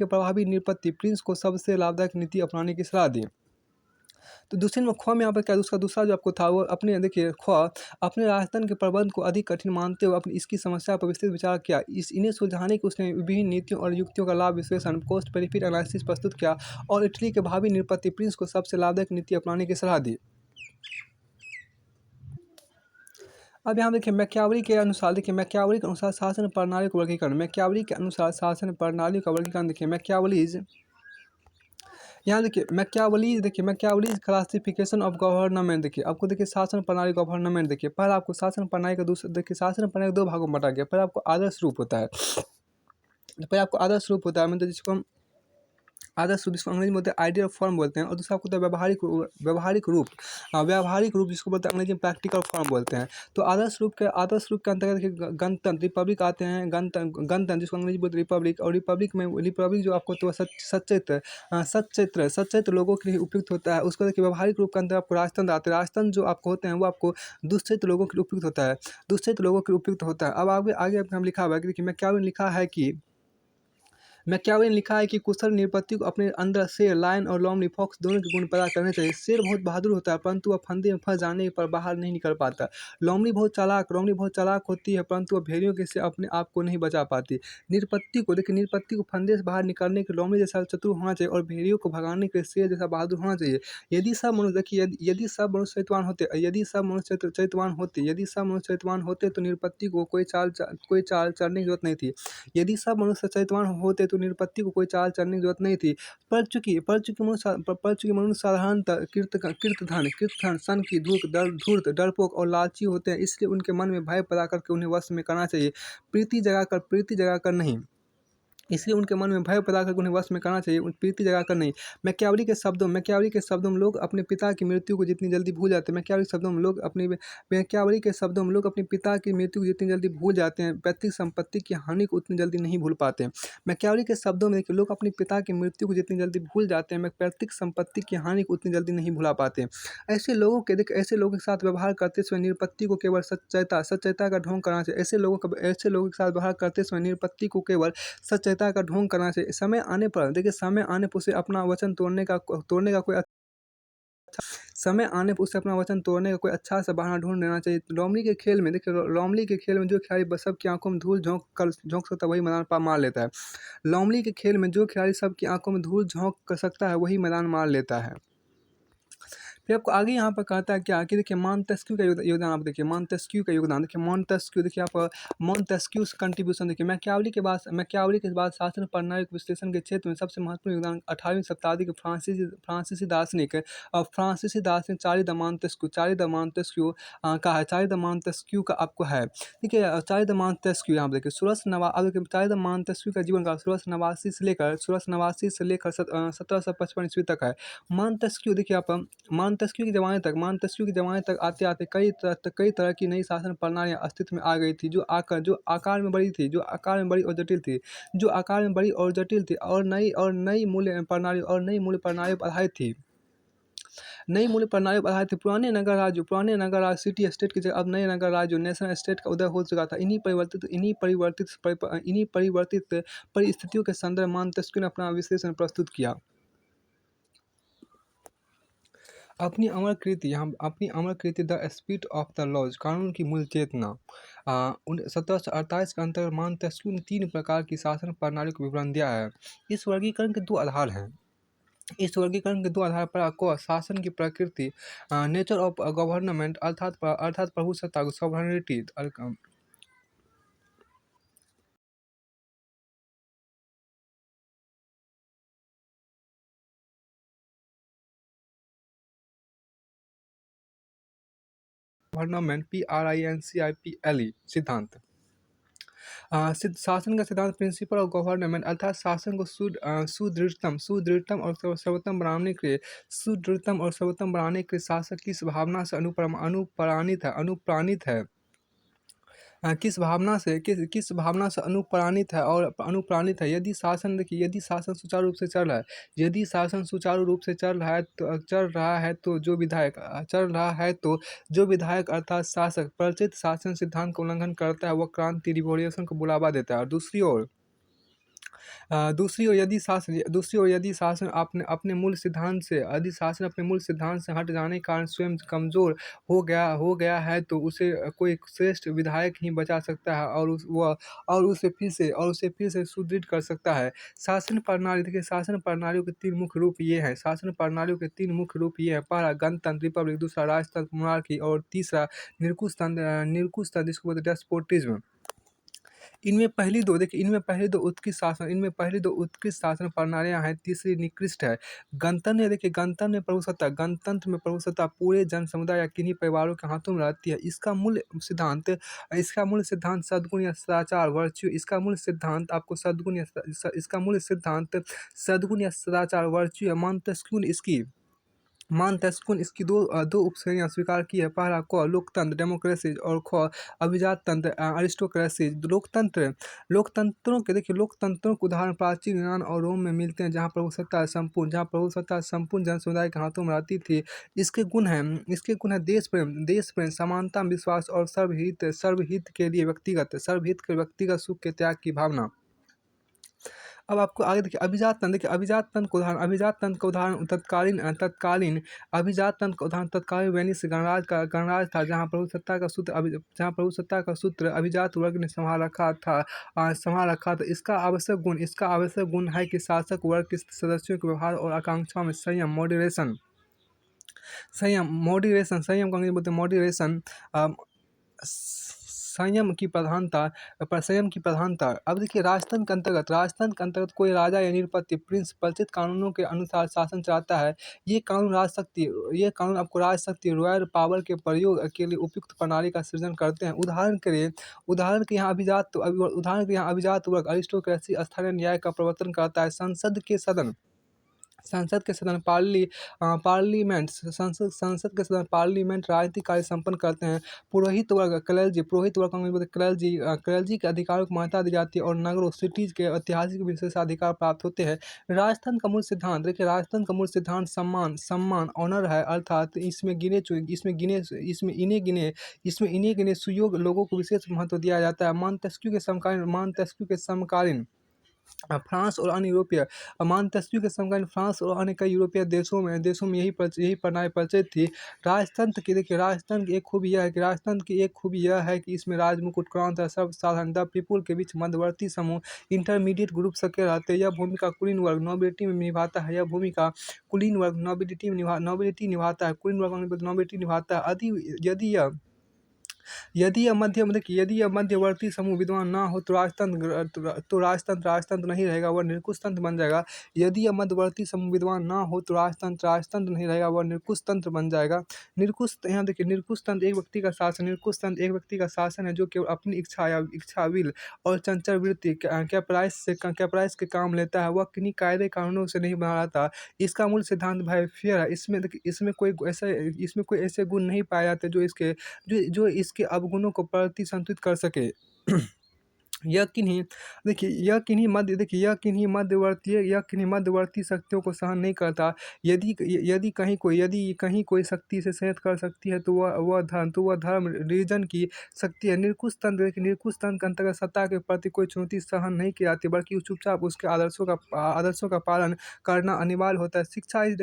प्रभावी निरपत्ति प्रिंस को सबसे लाभदायक नीति अपनाने की सलाह दी। तो दूसरे नंबर ख्वा में यहाँ पर क्या उसका दूसरा जो आपको था वो अपने राजतंत्र के प्रबंध को अधिक कठिन मानते हुए अपनी इसकी समस्या पर विस्तृत विचार किया। इन्हें सुलझाने के उसने विभिन्न नीतियों और युक्तियों का लाभ विश्लेषण कॉस्ट बेनिफिट एनालिसिस प्रस्तुत किया और इटली के भावी निरपत्ति प्रिंस को सबसे लाभदायक नीति अपनाने की सलाह दी। अब यहाँ देखिए मैकियावेली के अनुसार शासन प्रणाली का वर्गीकरण देखिए मैकियावेलीज क्लासिफिकेशन ऑफ गवर्नमेंट। देखिए आपको देखिए शासन प्रणाली गवर्नमेंट देखिए पहले आपको शासन प्रणाली का शासन प्रणाली दो भागों में बांटा गया। पहले आपको आदर्श रूप होता है मतलब जिसको अंग्रेजी में बोलते हैं आइडियल फॉर्म बोलते हैं। और दूसरा आपको होता है व्यावहारिक रूप जिसको बोलते हैं अंग्रेजी में प्रैक्टिकल फॉर्म बोलते हैं। तो आदर्श रूप के अंतर्गत देखिए गणतंत्र रिपब्लिक आते हैं। गणतंत्र जिसको अंग्रेजी बोलते हैं रिपब्लिक। और रिपब्लिक जो आपको तो सच्चरित्र लोगों के लिए उपयुक्त होता है। उसको देखिए व्यावहारिक रूप के अंदर आपको राजतंत्र आते हैं। राजतंत्र जो आपको होते हैं वो आपको दुष्चरित्र लोगों के लिए उपयुक्त होता है। अब आगे हम लिखा हुआ है कि देखिए मैकियावेली ने लिखा है कि कुशल निरपति को अपने अंदर शेर, लायन और लोमड़ी फॉक्स दोनों के गुण पैदा करने चाहिए। शेर बहुत बहादुर होता है परंतु वह फंदे में फंस जाने पर बाहर नहीं निकल पाता। लोमड़ी बहुत चालाक होती है परंतु वह भेड़ियों के से अपने आप को नहीं बचा पाती। निरपत्ति को फंदे से बाहर निकलने के लोमड़ी जैसा चतुर होना चाहिए और भेड़ियों को भगाने के शेर जैसा बहादुर होना चाहिए। यदि सब मनुष्य चरित्रवान होते तो निरपत्ति को कोई चाल चलने की जरूरत नहीं थी। यदि सब मनुष्य चरित्रवान होते तो निरपत्ति को कोई चाल चलने की जरूरत नहीं थी। पर चूंकि मनुष्य साधारणतः कृतघ्न सन की धूर्त डरपोक और लालची होते हैं, इसलिए उनके मन में भय पैदा करके उन्हें वश में करना चाहिए, प्रीति जगाकर नहीं। प्रीति जगाकर नहीं। मैकियावेली के शब्दों में लोग अपने पिता की मृत्यु को जितनी जल्दी भूल जाते हैं मैकियावेली के शब्दों में लोग अपने पिता की मृत्यु को जितनी जल्दी भूल जाते हैं, पैतृक संपत्ति की हानि को उतनी जल्दी नहीं भूल पाते। मैकियावेली के शब्दों में देखिए लोग अपने पिता की मृत्यु को जितनी जल्दी भूल जाते हैं, पैतृक संपत्ति की हानि को उतनी जल्दी नहीं भुला पाते। ऐसे लोगों के साथ व्यवहार करते समय निरपत्ति को केवल सच्चरिता का ढोंग करना चाहिए। ऐसे लोगों के साथ व्यवहार करते समय निरपत्ति को केवल सच्चरिता का ढोंग करना चाहिए। समय आने पर उसे अपना वचन तोड़ने का कोई अच्छा सा बहाना ढूंढ लेना चाहिए। लोमड़ी के खेल में जो खिलाड़ी सबकी आंखों में धूल झोंक सकता है वही मैदान मार लेता है। लोमड़ी के खेल में जो खिलाड़ी सबकी आंखों में धूल झोंक कर सकता है वही मैदान मार लेता है। फिर आपको आगे यहाँ पर कहता है क्या कि देखिए मॉन्टेस्क्यू का योगदान। आप देखिए मॉन्टेस्क्यू देखिए आप मॉन्टेस्क्यूज कंट्रीब्यूशन देखिए मैकियावेली के बाद शासन प्रणाली के विश्लेषण के क्षेत्र में सबसे महत्वपूर्ण योगदान 18वीं शताब्दी के फ्रांसीसी दार्शनिक चार्ली द मॉन्टेस्क्यू का है। चार्ली द मॉन्टेस्क्यू का आपको है, ठीक है। चार्ली द मॉन्टेस्क्यू यहाँ पर देखिए चार्ली द मॉन्टेस्क्यू का जीवन काल 1689 से लेकर 1755 ईस्वी तक है। मॉन्टेस्क्यू देखिए आप मांतेस्क्यू के ज़माने तक आते-आते कई तरह की नई शासन प्रणालियाँ अस्तित्व में आ गई थी, जो आकार में बड़ी थी, जो आकार में बड़ी और जटिल थी, जो आकार में बड़ी और जटिल थी और नई मूल्य प्रणाली पर आधारित थी। नई मूल्य प्रणाली पर आधारित थी। पुराने नगर राज्य सिटी स्टेट की जगह अब नए नगर राज्य नेशनल स्टेट का उदय हो चुका था। इन्हीं परिवर्तित परिस्थितियों के संदर्भ में मांतेस्क्यू ने अपना विश्लेषण प्रस्तुत किया। अपनी अमर कृति the spirit of the laws, कानून की मूल चेतना। 1748 के अंतर्गत मांतेस्क्यू ने 3 प्रकार की शासन प्रणाली का विवरण दिया है। इस वर्गीकरण के 2 आधार हैं। को शासन की प्रकृति, नेचर ऑफ गवर्नमेंट, अर्थात प्रभुसत्ता, सॉवरेनिटी, गवर्नमेंट, PRINCIPLE सिद्धांत। शासन का सिद्धांत, प्रिंसिपल ऑफ गवर्नमेंट, अर्थात शासन को सुदृढ़तम और सर्वोत्तम बनाने के लिए शासक किस भावना से अनुप्राणित है। किस भावना से अनुप्राणित है। यदि शासन सुचारू रूप से चल रहा है, तो जो विधायक अर्थात शासक प्रचलित शासन सिद्धांत का उल्लंघन करता है, वह क्रांति, रिवॉल्यूशन को बुलावा देता है। और दूसरी ओर यदि शासन अपने मूल सिद्धांत से हट जाने के कारण स्वयं कमजोर हो गया है, तो उसे कोई श्रेष्ठ विधायक ही बचा सकता है और उसे फिर से सुदृढ़ कर सकता है। शासन प्रणालियों के 3 मुख्य रूप ये हैं। पहला गणतंत्र रिपब्लिक, दूसरा राजतंत्र मोनार्की और तीसरा निरंकुश तंत्र जिसको बोलते हैं डेस्पोटिज्म। इनमें पहली दो उत्कृष्ट शासन प्रणालियां हैं, तीसरी निकृष्ट है। गणतंत्र में प्रभुसत्ता पूरे जन समुदाय या किन्हीं परिवारों के हाथों में रहती है। इसका मूल सिद्धांत सद्गुण या सदाचार वर्च्यू है। मांतेस्क्यू ने इसकी दो उपश्रेणियां स्वीकार की है। पहला लोकतंत्र डेमोक्रेसी और अभिजात तंत्र अरिस्टोक्रेसी। लोकतंत्रों के उदाहरण प्राचीन यूनान और रोम में मिलते हैं, जहाँ प्रभुसत्ता संपूर्ण जन समुदाय के हाथों में रहती थी। इसके गुण है देश प्रेम, समानता, विश्वास और सर्वहित के व्यक्तिगत सुख के त्याग की भावना। अब आपको आगे देखिए अभिजात तंत्र का उदाहरण तत्कालीन वेनिस गणराज था, जहाँ प्रभुसत्ता का सूत्र अभिजात वर्ग ने संभाल रखा था। इसका आवश्यक गुण है कि शासक वर्ग के सदस्यों के व्यवहार और आकांक्षाओं में संयम की प्रधानता। अब देखिए राजतंत्र के अंतर्गत कोई राजा या निरपति प्रिंस प्रचलित कानूनों के अनुसार शासन चलाता है। ये कानून आपको राजशक्ति रॉयल पावर के प्रयोग के लिए उपयुक्त प्रणाली का सृजन करते हैं। उदाहरण के यहाँ अभिजात वर्ग अरिस्टोक्रेसी स्थानीय न्याय का प्रवर्तन करता है। संसद के सदन पार्लियामेंट राजनीतिक कार्य संपन्न करते हैं। पुरोहित वर्ग क्लर्जी के अधिकारों को मान्यता दी जाती है और नगरों सिटीज के ऐतिहासिक विशेषाधिकार प्राप्त होते हैं। राजतंत्र का मूल सिद्धांत सम्मान ऑनर है, अर्थात इसमें इन्हें गिने सुयोग्य लोगों को विशेष महत्व दिया जाता है। मांतेस्क्यू के समकालीन फ्रांस और अन्य कई यूरोपीय देशों में यही प्रणाली प्रचलित थी। राजतंत्र की एक खूबी यह है कि इसमें राजमुकुट, क्राउन तथा सर्वसाधारण द पीपुल के बीच मध्यवर्ती समूह इंटरमीडिएट ग्रुप सक्रिय रहते हैं। यह भूमिका कुलीन वर्ग नोबिलिटी निभाता है। यदि यह मध्यम देखिए यदि यह मध्यवर्ती समूह विद्वान ना हो तो राजतंत्र नहीं रहेगा, वह निरकुश तंत्र बन जाएगा। यदि यह मध्यवर्ती समूह विद्वान ना हो तो राजतंत्र नहीं रहेगा, वह निरकुश तंत्र बन जाएगा। यहाँ देखिए निरकुश तंत्र एक व्यक्ति का शासन निरकुश तंत्र एक व्यक्ति का शासन है जो केवल अपनी इच्छा विल और चंचल वृत्ति कैपराइज के काम लेता है, वह किन्हीं कायदे कानूनों से नहीं बना रहता। इसका मूल सिद्धांत भाई फेयर है। इसमें देखिए इसमें कोई ऐसे गुण नहीं पाए जाते जो इसके अवगुणों को प्रतिसंतुलित कर सके। यह किन्हीं मध्यवर्ती शक्तियों को सहन नहीं करता। यदि कहीं कोई शक्ति से संयत कर सकती है तो वह धर्म रीजन की शक्ति है। निरकुश तंत्र के अंतर्गत सत्ता के प्रति कोई चुनौती सहन नहीं की जाती, बल्कि चुपचाप उसके आदर्शों का पालन करना अनिवार्य होता है। शिक्षा इस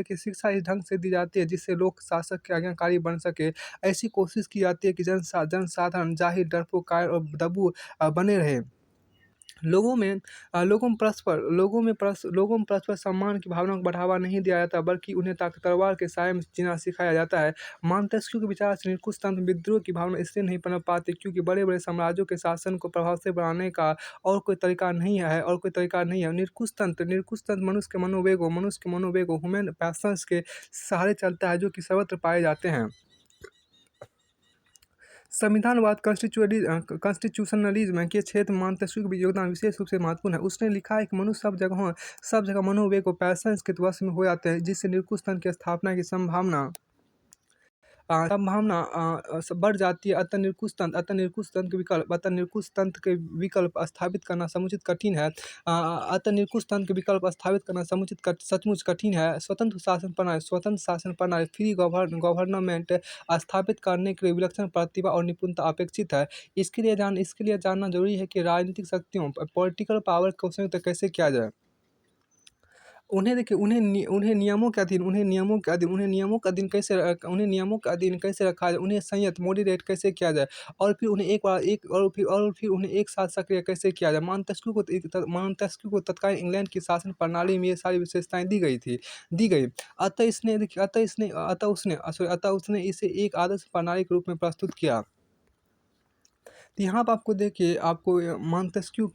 ढंग से दी जाती है जिससे लोग शासक के आज्ञाकारी बन सके। ऐसी कोशिश की जाती है कि जनसाधारण जाहिल, डरपोक, कायर और दबू बने रहे। लोगों में परस्पर सम्मान की भावना को बढ़ावा नहीं दिया जाता, बल्कि उन्हें तलवार के साए में जीना सिखाया जाता है। मॉन्टेस्क्यू के विचार से निरकुश तंत्र विद्रोह की भावना इसलिए नहीं पनप पाती क्योंकि बड़े-बड़े साम्राज्यों के शासन को प्रभावशाली बनाने का और कोई तरीका नहीं है। निरकुश तंत्र मनुष्य के मनोवेगों ह्यूमन पैशंस के सहारे चलता है, जो कि सर्वत्र पाए जाते हैं। संविधानवाद कॉन्स्टिट्यूशनलिज्म के क्षेत्र में मॉन्टेस्क्यू का योगदान विशेष रूप से महत्वपूर्ण है। उसने लिखा है कि मनुष्य सब जगह मनोवेग और पैशंस के वश में हो जाते हैं, जिससे निरकुश तंत्र की स्थापना की बढ़ जाती है। अतः निरकुश तंत्र के विकल्प स्थापित करना सचमुच कठिन है। स्वतंत्र शासन प्रणाली फ्री गवर्नमेंट स्थापित करने के लिए विलक्षण प्रतिभा और निपुणता अपेक्षित है। इसके लिए जानना जरूरी है कि राजनीतिक शक्तियों पॉलिटिकल पावर को संयुक्त कैसे किया जाए। उन्हें नियमों के अधीन कैसे रखा जाए, उन्हें संयत मॉडरेट कैसे किया जाए और फिर उन्हें एक साथ सक्रिय कैसे किया जाए। मॉन्टेस्क्यू को तत्कालीन इंग्लैंड की शासन प्रणाली में ये सारी विशेषताएं दी गई। अतः उसने इसे एक आदर्श प्रणाली के रूप में प्रस्तुत किया। तो यहाँ पर आपको देखिए मॉन्टेस्क्यू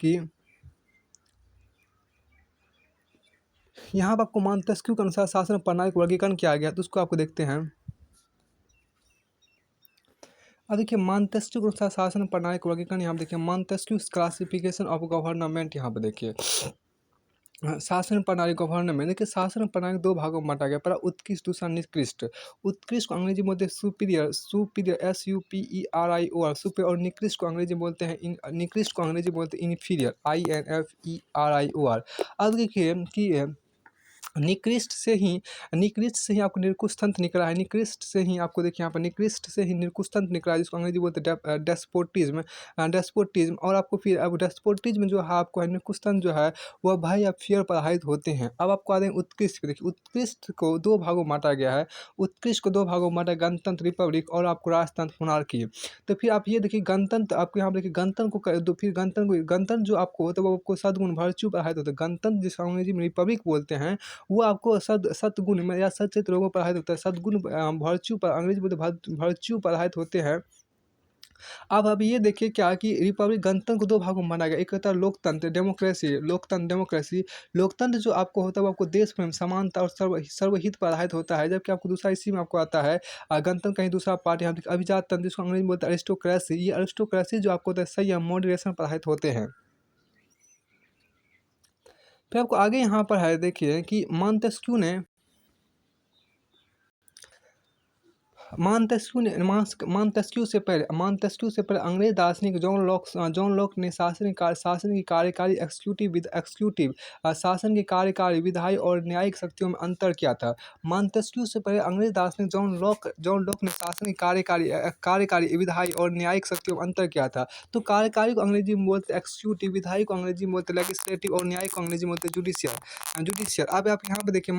के अनुसार शासन प्रणाली का वर्गीकरण किया गया, तो उसको आपको देखते हैं। अब देखिए मॉन्टेस्क्यू के अनुसार शासन प्रणाली का वर्गीकरण यहाँ देखिए मॉन्टेस्क्यू क्लासिफिकेशन ऑफ गवर्नमेंट यहाँ पे देखिए शासन प्रणाली गवर्नमेंट देखिए शासन प्रणाली दो भागों में बांटा गया। पहला उत्कृष्ट, दूसरा निकृष्ट। उत्कृष्ट को अंग्रेजी में बोलते हैं सुपीरियर SUPERIOR सुपर, और निकृष्ट को अंग्रेजी में बोलते हैं इन्फीरियर INFERIOR। अब देखिए कि निकृष्ट से ही आपको निरकुश तंत्र निकला है। निकृष्ट से ही आपको देखिए यहाँ पर निरकुश तंत्र निकला है, जिसको अंग्रेजी बोलते हैं डेस्पोटिज्म। और आपको फिर अब डेस्पोटिज्म जो है आपको निरकुश तंत्र जो है वह भय या फियर पर आधारित होते हैं। अब आपको आ जाएंगे उत्कृष्ट पे। देखिए उत्कृष्ट को दो भागों में बांटा गया है। गणतंत्र रिपब्लिक और आपको राजतंत्र मोनार्की। तो फिर आप ये देखिए गणतंत्र आपको यहाँ पर देखिए गणतंत्र जो आपको होता है वो आपको सद्गुण वर्च्यू पर आधारित होता है। गणतंत्र जिसको अंग्रेजी में रिपब्लिक बोलते हैं वो आपको सद्गुण में या सच्चित लोगों पर आधारित होता है। सद्गुण वर्च्यू पर अंग्रेजी बोलते वर्च्यू पर आधारित होते हैं। अब ये देखिए क्या कि रिपब्लिक गणतंत्र को दो भागों में बांटा गया। एक होता है लोकतंत्र डेमोक्रेसी। लोकतंत्र जो आपको होता है वो आपको देश प्रेम, समानता और सर्वहित पर आधारित होता है। जबकि आपको दूसरा इसी में आपको आता है गणतंत्र कहीं दूसरा पार्ट यहाँ अभिजात तंत्र, जिसको अंग्रेजी में बोलते हैं अरिस्टोक्रेसी। ये अरिस्टोक्रेसी जो आपको होता है संयम मॉडरेशन पर आधारित होते हैं। फिर आपको आगे यहाँ पर है देखिए कि मॉन्टेस्क्यू से पहले अंग्रेज दार्शनिक जॉन लॉक ने शासन की कार्यकारी एक्सिक्यूटिव शासन की कार्यकारी विधायी और न्यायिक शक्तियों में अंतर किया था। मॉन्टेस्क्यू से पहले अंग्रेज दार्शनिक जॉन लॉक ने शासन की कार्यकारी विधायी और न्यायिक शक्तियों में अंतर किया था। तो कार्यकारी को अंग्रेजी में बोलते एक्सिक्यूटिव, विधायी को अंग्रेजी में बोलते लेजिस्लेटिव और न्यायिक को अंग्रेजी में बोलते जुडिशियल। अब आप यहाँ पे देखिए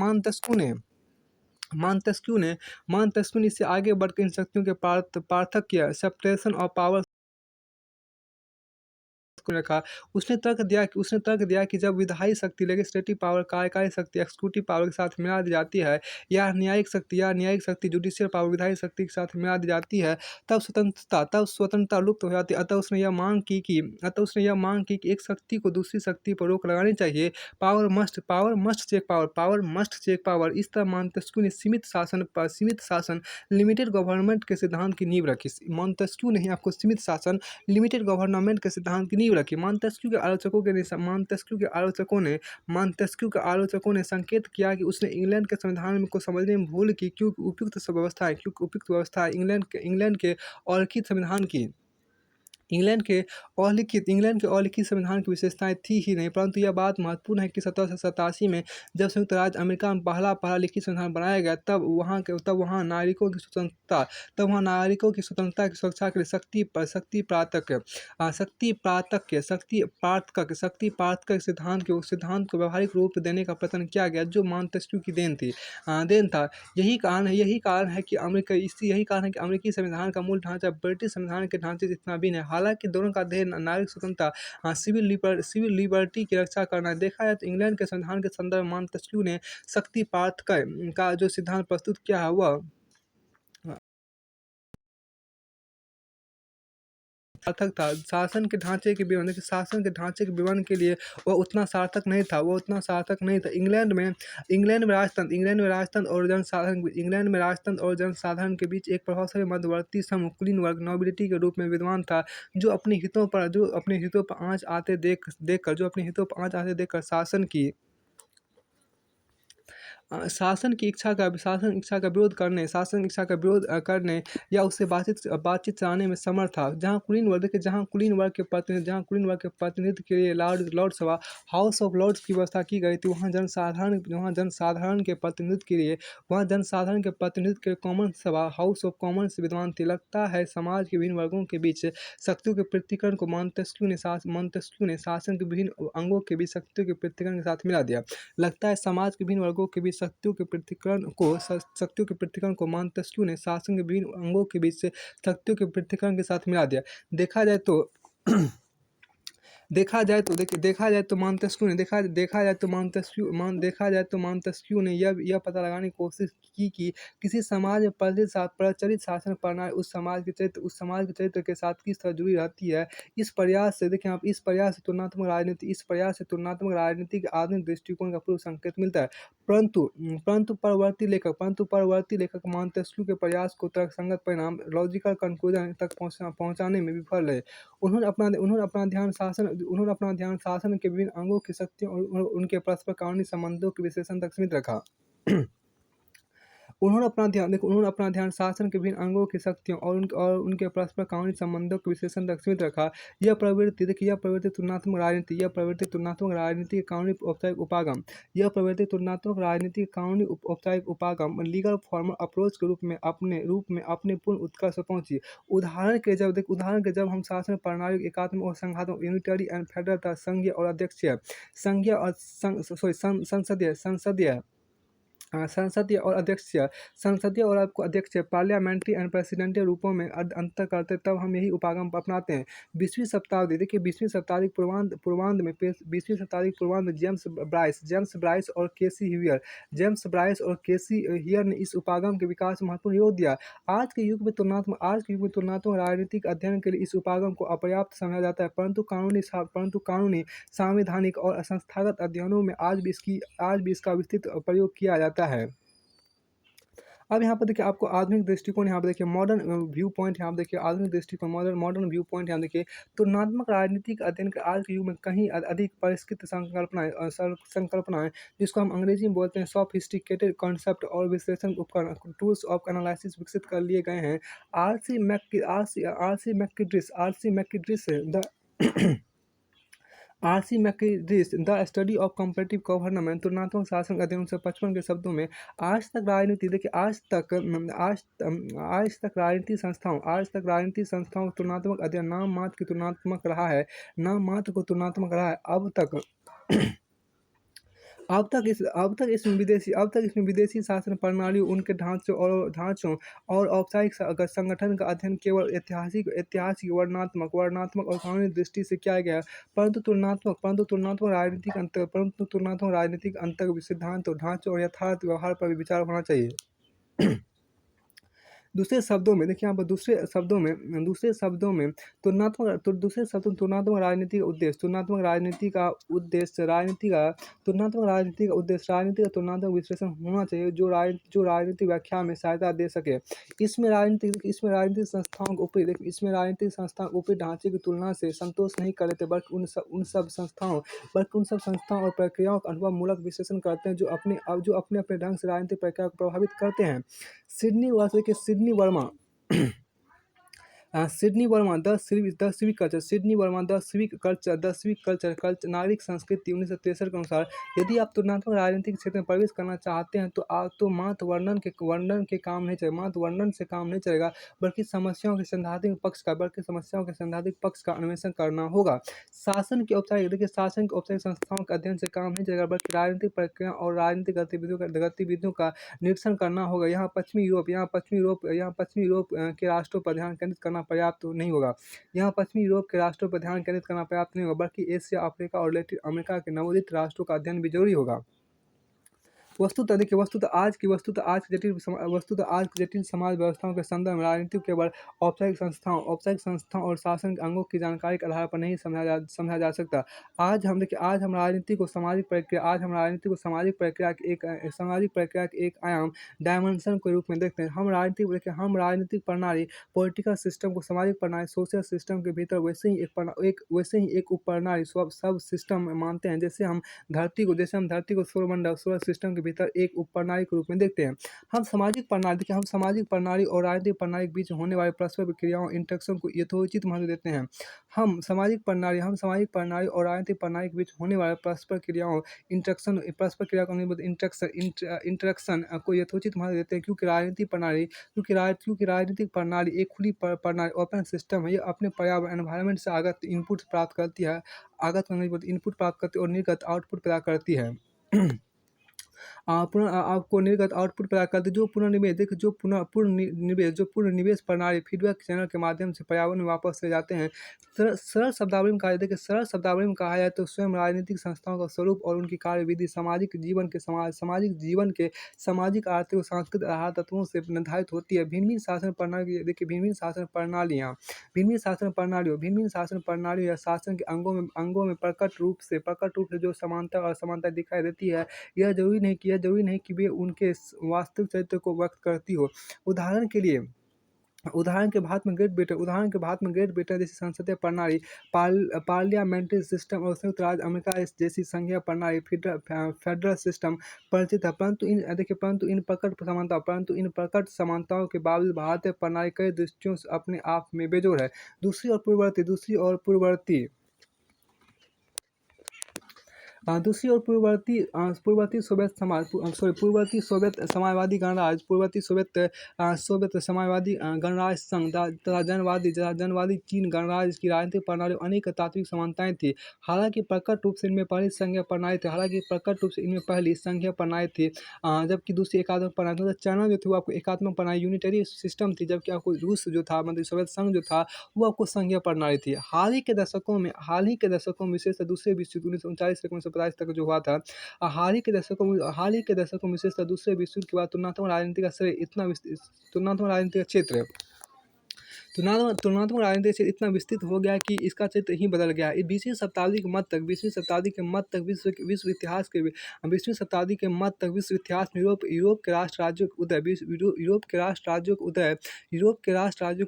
मॉन्टेस्क्यू ने इससे आगे बढ़कर इन शक्तियों के पार्थक किया। सेपरेशन ऑफ पावर को रखा। उसने तर्क दिया कि जब विधायी शक्ति लेजिस्लेटिव पावर कार्यकारी शक्ति एक्जीक्यूटिव पावर के साथ मिला दी जाती है, या न्यायिक शक्ति जुडिशियल पावर विधायी शक्ति के साथ मिला दी जाती है, तब स्वतंत्रता लुप्त हो जाती है। अतः उसने यह मांग की कि एक शक्ति को दूसरी शक्ति पर रोक लगानी चाहिए। Power must check power. इस तरह मॉन्टेस्क्यू ने सीमित शासन लिमिटेड गवर्नमेंट के सिद्धांत की नींव रखी। मॉन्टेस्क्यू ने आपको सीमित शासन लिमिटेड गवर्नमेंट के सिद्धांत की नींव रखी। मॉन्टेस्क्यू के आलोचकों ने संकेत किया कि उसने इंग्लैंड के संविधान को समझने में भूल की, क्योंकि उपयुक्त व्यवस्थाएं इंग्लैंड के अलिखित संविधान की संविधान की विशेषताएं थी ही नहीं। परंतु यह बात महत्वपूर्ण है कि 1787 में जब संयुक्त राज्य अमेरिका में पहला लिखित संविधान बनाया गया, तब वहाँ नागरिकों की स्वतंत्रता की सुरक्षा के लिए शक्ति प्रातक सिद्धांत को व्यावहारिक रूप देने का प्रयत्न किया गया, जो मॉन्टेस्क्यू की देन था। यही कारण है कि अमेरिकी संविधान का मूल ढांचा ब्रिटिश संविधान के ढांचे जितना भी नहीं। हालांकि दोनों का ध्येय नागरिक स्वतंत्रता, सिविल लिबर्टी की रक्षा करना है। देखा जाए तो इंग्लैंड के संविधान के संदर्भ में मॉन्टेस्क्यू ने शक्ति प्रातक का जो सिद्धांत प्रस्तुत किया है वह सार्थक था। शासन के ढांचे के विवरण के लिए वह उतना सार्थक नहीं था। इंग्लैंड में राजतंत्र और जनसाधारण के बीच एक प्रभावशाली मध्यवर्ती समूह कुलीन वर्ग नोबिलिटी के रूप में विद्यमान था, जो अपने हितों पर आंच आते देखकर शासन की इच्छा का विरोध करने या उससे बातचीत चलाने में समर्थ था। जहां कुलीन वर्ग के प्रतिनिधित्व के लिए लॉर्ड सभा हाउस ऑफ लॉर्ड्स की व्यवस्था की गई थी, वहां जनसाधारण के प्रतिनिधित्व के लिए कॉमन सभा हाउस ऑफ कॉमन्स विद्यमान थी। लगता है समाज के विभिन्न वर्गों के बीच शक्तियों के पृथक्करण को मॉन्टेस्क्यू ने शासन के विभिन्न अंगों के बीच शक्तियों के पृथक्करण के साथ मिला दिया। लगता है समाज के विभिन्न वर्गों के बीच शक्तियों के पृथक्करण को मॉन्टेस्क्यू ने शासन के विभिन्न अंगों के बीच से शक्तियों के पृथक्करण के साथ मिला दिया। देखा जाए तो मॉन्टेस्क्यू ने यह पता लगाने की कोशिश की कि किसी समाज में प्रचलित शासन प्रणाली उस समाज के चरित्र के साथ किस तरह जुड़ी रहती है। इस प्रयास से तुलनात्मक राजनीति के आधुनिक दृष्टिकोण का पूर्व संकेत मिलता है। परंतु परवर्ती लेखक मॉन्टेस्क्यू के प्रयास को तर्कसंगत परिणाम लॉजिकल कंक्लूजन तक पहुंचाने में विफल रहे। उन्होंने अपना ध्यान शासन के विभिन्न अंगों की शक्तियों और उनके परस्पर कानूनी संबंधों के विश्लेषण तक सीमित रखा। उन्होंने अपना ध्यान शासन के विभिन्न अंगों की शक्तियों और उनके परस्पर कानूनी संबंधों के विश्लेषण तक सीमित रखा। यह प्रवृत्ति तुलनात्मक राजनीति के कानूनी औपचारिक उपागम लीगल फॉर्मल अप्रोच के रूप में अपने पूर्ण उत्कर्ष पर पहुंची। उदाहरण के जब हम शासन प्रणाली एकात्मक और संघात्मक यूनिटरी एंड फेडरल तथा संसदीय और अध्यक्षीय पार्लियामेंट्री एंड प्रेसिडेंटियल रूपों में अंतर करते, तब हम यही उपागम अपनाते हैं। 20वीं शताब्दी पूर्वांध में जेम्स ब्राइस और केसी हियर ने इस उपागम के विकास में महत्वपूर्ण योगदान दिया। आज के युग में तुलनात्मक राजनीतिक अध्ययन के लिए इस उपागम को अपर्याप्त समझा जाता है, परंतु कानूनी संवैधानिक और संस्थागत अध्ययनों में आज भी इसका विस्तृत प्रयोग किया जाता है। अब यहाँ पर देखिए आपको आधुनिक दृष्टिकोण, यहाँ पर देखिए मॉडर्न व्यू पॉइंट, यहाँ पर देखिए आधुनिक दृष्टिकोण मॉडर्न व्यू पॉइंट, यहाँ देखिए तुलनात्मक राजनीतिक अध्ययन के आज के युग में कहीं अधिक परिष्कृत संकल्पनाएं जिसको हम अंग्रेजी में बोलते हैं सोफिस्टिकेटेड कॉन्सेप्ट और विश्लेषण उपकरण टूल्स ऑफ एनालिसिस विकसित कर लिए गए हैं। RC. Macridis the study of comparative government तुलनात्मक शासन अध्ययन 1955 के शब्दों में आज तक राजनीति संस्थाओं तुलनात्मक अध्ययन नाम मात्र को तुलनात्मक रहा है। अब अब तक इसमें विदेशी शासन प्रणालियों, उनके ढांचों और औपचारिक संगठन का अध्ययन केवल ऐतिहासिक वर्णनात्मक और कानूनी दृष्टि से किया गया है। परंतु तुलनात्मक राजनीतिक अंतर सिद्धांतों, ढांचों और यथार्थ व्यवहार पर भी विचार होना चाहिए। दूसरे शब्दों में देखिए, यहाँ पर तुलनात्मक राजनीति का तुलनात्मक विश्लेषण होना चाहिए, जो राजनीतिक व्याख्या में सहायता दे सके। इसमें राजनीतिक संस्थाओं के ऊपरी ढांचे की तुलना से संतोष नहीं कर लेते, बल्कि उन सब संस्थाओं और प्रक्रियाओं का अनुभव मूलक विश्लेषण करते हैं, जो अपने ढंग से राजनीतिक प्रक्रिया को प्रभावित करते हैं। Sydney Verma the civic culture नागरिक संस्कृति 1963 के अनुसार, यदि आप तुलनात्मक राजनीतिक क्षेत्र में प्रवेश करना चाहते हैं तो मात्र वर्णन से काम नहीं चलेगा, बल्कि समस्याओं के सैद्धांतिक पक्ष का अन्वेषण करना होगा। शासन की औपचारिक संस्थाओं के अध्ययन से काम नहीं चलेगा, बल्कि राजनीतिक प्रक्रिया और राजनीतिक गतिविधियों का निरीक्षण करना होगा। यहाँ पश्चिमी यूरोप के राष्ट्रों पर ध्यान केंद्रित करना पर्याप्त नहीं होगा, बल्कि एशिया, अफ्रीका और लैटिन अमेरिका के नवोदित राष्ट्रों का अध्ययन भी जरूरी होगा। वस्तुतः आज की जटिल समाज व्यवस्थाओं के संदर्भ में राजनीति केवल औपचारिक संस्थाओं और शासन के अंगों की जानकारी के आधार पर नहीं समझा जा सकता। आज हम राजनीति को सामाजिक प्रक्रिया के एक आयाम, डायमेंशन के रूप में देखते हैं। हम राजनीतिक प्रणाली, पॉलिटिकल सिस्टम को सामाजिक प्रणाली, सोशल सिस्टम के भीतर वैसे ही एक उप प्रणाली, सब सिस्टम मानते हैं, जैसे हम धरती को सोलर सिस्टम के भीतर एक उप प्रणाली के रूप में देखते हैं। हम सामाजिक प्रणाली और राजनीतिक प्रणाली के बीच होने वाले परस्पर क्रियाओं, इंटरेक्शन को यथोचित महत्व देते हैं। हम सामाजिक प्रणाली और राजनीतिक प्रणाली के बीच होने वाले परस्पर क्रियाओं, इंटरेक्शन को यथोचित महत्व देते हैं, क्योंकि राजनीतिक प्रणाली एक खुली प्रणाली, ओपन सिस्टम है। यह अपने पर्यावरण, एनवायरनमेंट से आगत इनपुट प्राप्त करती है और निर्गत आउटपुट पैदा करती है। आपको निर्गत आउटपुट पैदा करती है, जो पुनर्निवेश प्रणाली, फीडबैक चैनल के माध्यम से पर्यावरण में वापस ले जाते हैं। सरल शब्दावली में कहा जाए तो स्वयं राजनीतिक संस्थाओं का स्वरूप और उनकी कार्यविधि सामाजिक जीवन के सामाजिक, आर्थिक और सांस्कृतिक आधार तत्वों से निर्धारित होती है। भिन्न शासन प्रणालियों या शासन के अंगों में प्रकट रूप से जो समानता और असमानता दिखाई देती है, यह जरूरी नहीं कि वे उनके वास्तविक चरित्र को व्यक्त करती हो। उदाहरण के भारत में ग्रेट ब्रिटेन जैसी संसदीय प्रणाली, पार्लियामेंट्री सिस्टम और संयुक्त राज्य अमेरिका जैसी संघीय प्रणाली, फेडरल सिस्टम परिचित है। परंतु इन प्रकट समानताओं के बावजूद भारतीय प्रणाली कई दृष्टियों से अपने आप में बेजोड़ है। दूसरी ओर पूर्ववर्ती सोवियत समाजवादी गणराज्य संघ तथा जनवादी चीन गणराज्य की राजनीतिक प्रणाली अनेक तात्विक समानताएं थी। हालांकि प्रकट रूप से इनमें पहली संघीय प्रणाली थी, जबकि दूसरी एकात्मक प्रणाली। मतलब चाइना जो थी वो आपको एकात्मक प्रणाली, यूनिटरी सिस्टम थी, जबकि आपको रूस जो था, मतलब सोवियत संघ जो था, वो आपको संघीय प्रणाली थी। हाल ही के दशकों में विशेषतः दूसरे विश्व युद्ध 1939 से 1945 तक जो हुआ था, हाल ही के दशकों में विशेषतः दूसरे विश्व युद्ध के बाद तुलनात्मक राजनीति का क्षेत्र इतना विस्तृत हो गया कि इसका चित्र ही बदल गया। 20वीं शताब्दी के मध्य तक विश्व इतिहास में यूरोप के राष्ट्र राज्यों के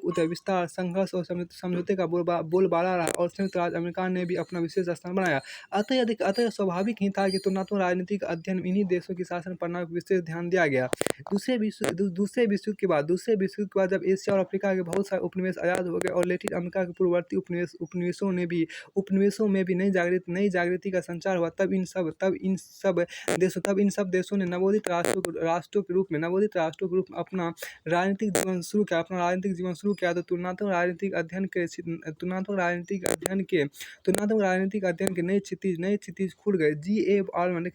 उदय, विस्तार, संघर्ष और समझौते का बोलबाला रहा, और संयुक्त राज्य अमेरिका ने भी अपना विशेष स्थान बनाया। अतः स्वाभाविक ही था कि तुलनात्मक राजनीति का अध्ययन इन्हीं देशों की शासन प्रणाली पर विशेष ध्यान दिया गया। दूसरे विश्व युद्ध के बाद जब एशिया और अफ्रीका के बहुत सारे उपनिवेश आज़ाद हो गए और लैटिन अमेरिका के पूर्ववर्ती उपनिवेशों में भी नई जागृति का संचार हुआ। तब इन सब देशों ने नवोदित राष्ट्रों के रूप में अपना राजनीतिक जीवन शुरू किया। तो तुलनात्मक राजनीतिक अध्ययन के नई क्षितिज खुल गए। जी ए ऑलमंड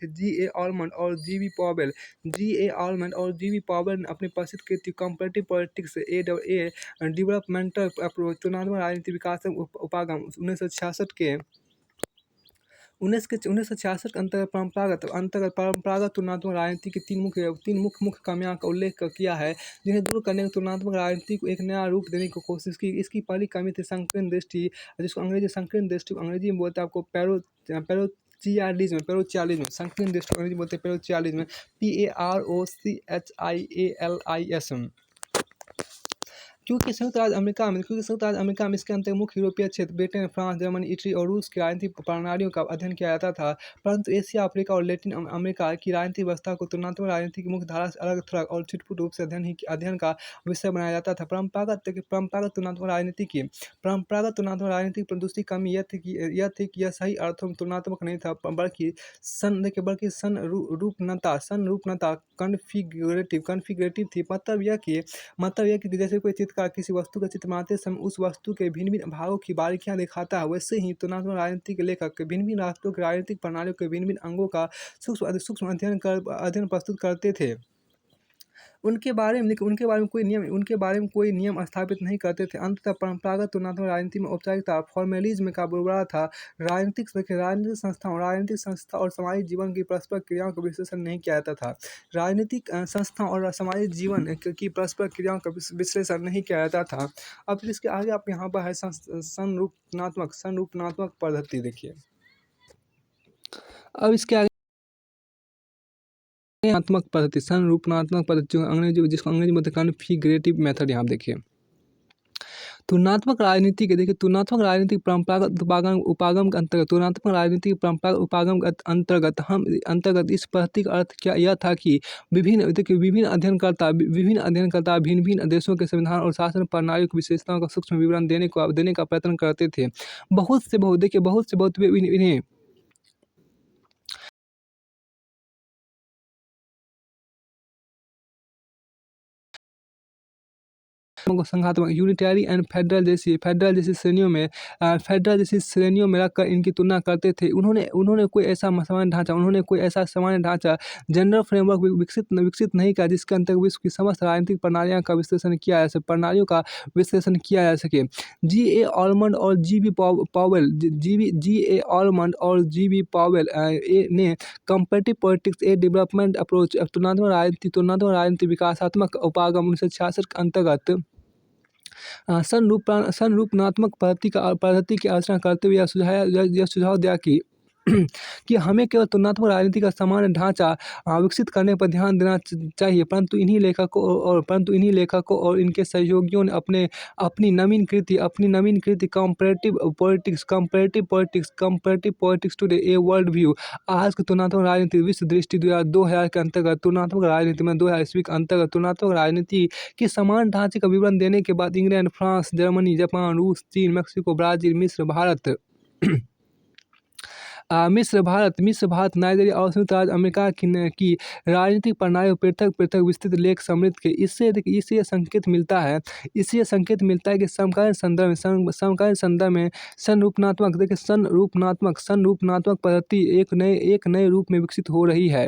ने अपनी प्रसिद्ध कृति कंपैरेटिव पॉलिटिक्स ए डेवलपमेंटल अप्रोच तुलनात्मक राजनीति विकासक उपागम 1966 के अंतर्गत तुलनात्मक राजनीति की तीन मुख्य कमियां का उल्लेख किया है, जिन्हें दूर करने की तुलनात्मक राजनीति को एक नया रूप देने की कोशिश की। इसकी पहली कमी थी संकीर्ण दृष्टि, जिसको अंग्रेजी में बोलते हैं आपको पैरोचियालिज्म। संकीर्ण दृष्टि अंग्रेजी में बोलते हैं पैरोचियालिज्म, PAROCHIALISM। क्योंकि संयुक्त राज्य अमेरिका में इसके अंतर्गत मुख्य यूरोपीय क्षेत्र ब्रिटेन, फ्रांस, जर्मनी, इटली और रूस की राजनीतिक प्रणालियों का अध्ययन किया जाता था, परंतु एशिया, अफ्रीका और लैटिन अमेरिका की राजनीतिक व्यवस्था को तुलनात्मक राजनीति की मुख्य धारा से अलग-थलग और छिटपुट रूप से अध्ययन का विषय बनाया जाता था। परंपरागत तुलनात्मक राजनीति की दूसरी कमी यह थी कि यह सही अर्थों में तुलनात्मक नहीं था, बल्कि संरूपणता कॉन्फिगरेटिव थी। मतलब यह कि जैसे कोई चित्रकार किसी वस्तु का चित्र बनाते समय उस वस्तु के भिन्न-भिन्न भागों की बारीकियां दिखाता है, वैसे ही तुलनात्मक राजनीति के लेखक भिन्न-भिन्न राष्ट्रों की राजनीतिक प्रणालियों के भिन्न-भिन्न अंगों का सूक्ष्म अध्ययन प्रस्तुत करते थे। उनके बारे में कोई नियम स्थापित नहीं करते थे। अंततः परंपरागत तुलनात्मक राजनीति में औपचारिकता, फॉर्मेलिज्म का बुलबुला था। राजनीतिक संस्था और सामाजिक जीवन की परस्पर क्रियाओं का विश्लेषण नहीं किया जाता था। राजनीतिक संस्था और सामाजिक जीवन की परस्पर क्रियाओं का विश्लेषण नहीं किया जाता था। अब फिर इसके आगे आप यहाँ पर है संरूपणात्मक पद्धति देखिए। अब इसके आगे संरूपणात्मक पद्धति जिसको अंग्रेजी में बोलते हैं कॉन्फिगरेटिव मेथड। यहाँ देखिए तुलनात्मक राजनीति परंपरागत उपागम के अंतर्गत इस पद्धति का अर्थ यह था कि विभिन्न अध्ययनकर्ता भिन्न देशों के संविधान और शासन प्रणालियों की विशेषताओं का सूक्ष्म विवरण देने का प्रयत्न करते थे। बहुत से इन्हें संघात्मक यूनिटरी एंड फेडरल जैसी श्रेणियों में रखकर इनकी तुलना करते थे। उन्होंने कोई ऐसा सामान्य ढांचा जनरल फ्रेमवर्क विकसित नहीं किया जिसके अंतर्गत विश्व की समस्त राजनीतिक प्रणालियों का विश्लेषण किया जा सके। जी.ए. ऑलमंड और जी.बी. पॉवेल ने कंपैरेटिव पॉलिटिक्स ए डेवलपमेंट अप्रोच तुलनात्मक राजनीति विकासात्मक उपागम 1966 के अंतर्गत संरूपणात्मक पद्धति की आलोचना करते हुए यह सुझाव दिया कि हमें केवल तुलनात्मक राजनीति का सामान्य ढांचा विकसित करने पर ध्यान देना चाहिए, परंतु इन्हीं लेखकों और इनके सहयोगियों ने अपनी नवीन कृति comparative politics today a world view, आज की तुलनात्मक राजनीति विश्व दृष्टि 2000 के अंतर्गत तुलनात्मक राजनीति में 2000 ईस्वी के अंतर्गत तुलनात्मक राजनीति के समान ढांचे का विवरण देने के बाद इंग्लैंड, फ्रांस, जर्मनी, जापान, रूस, चीन, मैक्सिको, ब्राजील, मिस्र, भारत, नाइजीरिया और संयुक्त राज्य अमेरिका की राजनीतिक प्रणाली पृथक विस्तृत लेख समृद्ध के। इससे यह संकेत मिलता है कि समकालीन संदर्भ में संरूपणात्मक पद्धति एक नए रूप में विकसित हो रही है।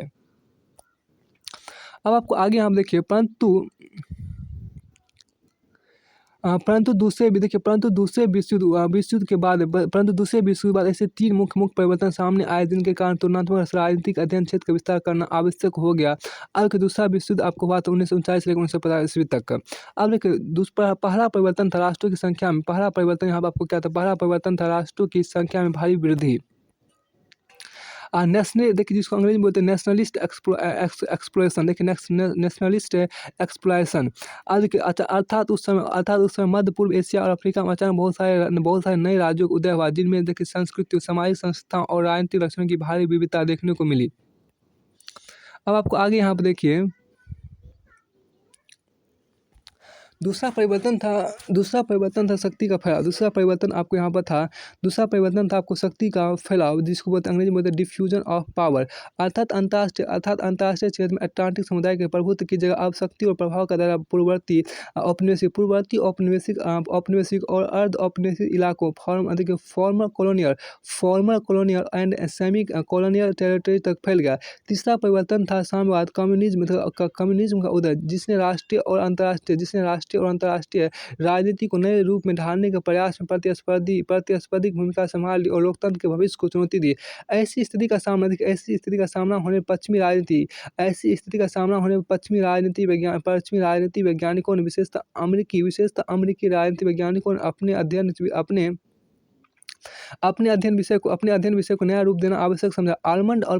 अब आपको आगे हम देखिए परंतु दूसरे विश्व युद्ध के बाद ऐसे तीन मुख्य परिवर्तन सामने आए जिनके कारण तुलनात्मक राजनीतिक अध्ययन क्षेत्र का विस्तार करना आवश्यक हो गया। अब दूसरा विश्व युद्ध आपको हुआ था 1939 से लेकर 1950 ईस्वी तक। अब देखिए पहला परिवर्तन था राष्ट्रों की संख्या में। पहला परिवर्तन यहाँ आपको क्या था? पहला परिवर्तन था राष्ट्रों की संख्या में भारी वृद्धि। देखिए जिसको अंग्रेजी में बोलते हैं नेशनलिस्ट एक्सप्लोरेशन। देखिए नेशनलिस्ट एक्सप्लोरेशन अर्थात उस समय मध्य पूर्व एशिया और अफ्रीका में अचानक बहुत सारे नए राज्यों का उदय हुआ, जिनमें देखिए संस्कृति, सामाजिक संस्थाओं और राजनीतिक लक्षणों की भारी विविधता देखने को मिली। अब आपको आगे यहाँ पर देखिए दूसरा परिवर्तन था शक्ति का फैलाव। दूसरा परिवर्तन आपको यहाँ पर था, दूसरा परिवर्तन था आपको शक्ति का फैलाव, जिसको बोलते हैं अंग्रेजी में बोलते हैं डिफ्यूजन ऑफ पावर। अर्थात अंतर्राष्ट्रीय क्षेत्र में अटलांटिक समुदाय के प्रभुत्व की जगह अब शक्ति और प्रभाव का दायरा औपनिवेशिक और अर्ध औपनिवेशिक इलाकों farmer colonial and semi colonial territory तक फैल गया। तीसरा परिवर्तन था साम्यवाद कम्युनिज्म का उदय, जिसने राष्ट्रीय और अंतर्राष्ट्रीय राजनीति को नए रूप में ढालने के प्रयास में प्रतिस्पर्धी भूमिका संभाल ली और लोकतंत्र के भविष्य को चुनौती दी। ऐसी स्थिति का सामना होने पर पश्चिमी राजनीति वैज्ञानिकों ने विशेषतः अमेरिकी राजनीति वैज्ञानिकों ने अपने अध्ययन विषय को नया रूप देना आवश्यक समझा। आलमंड और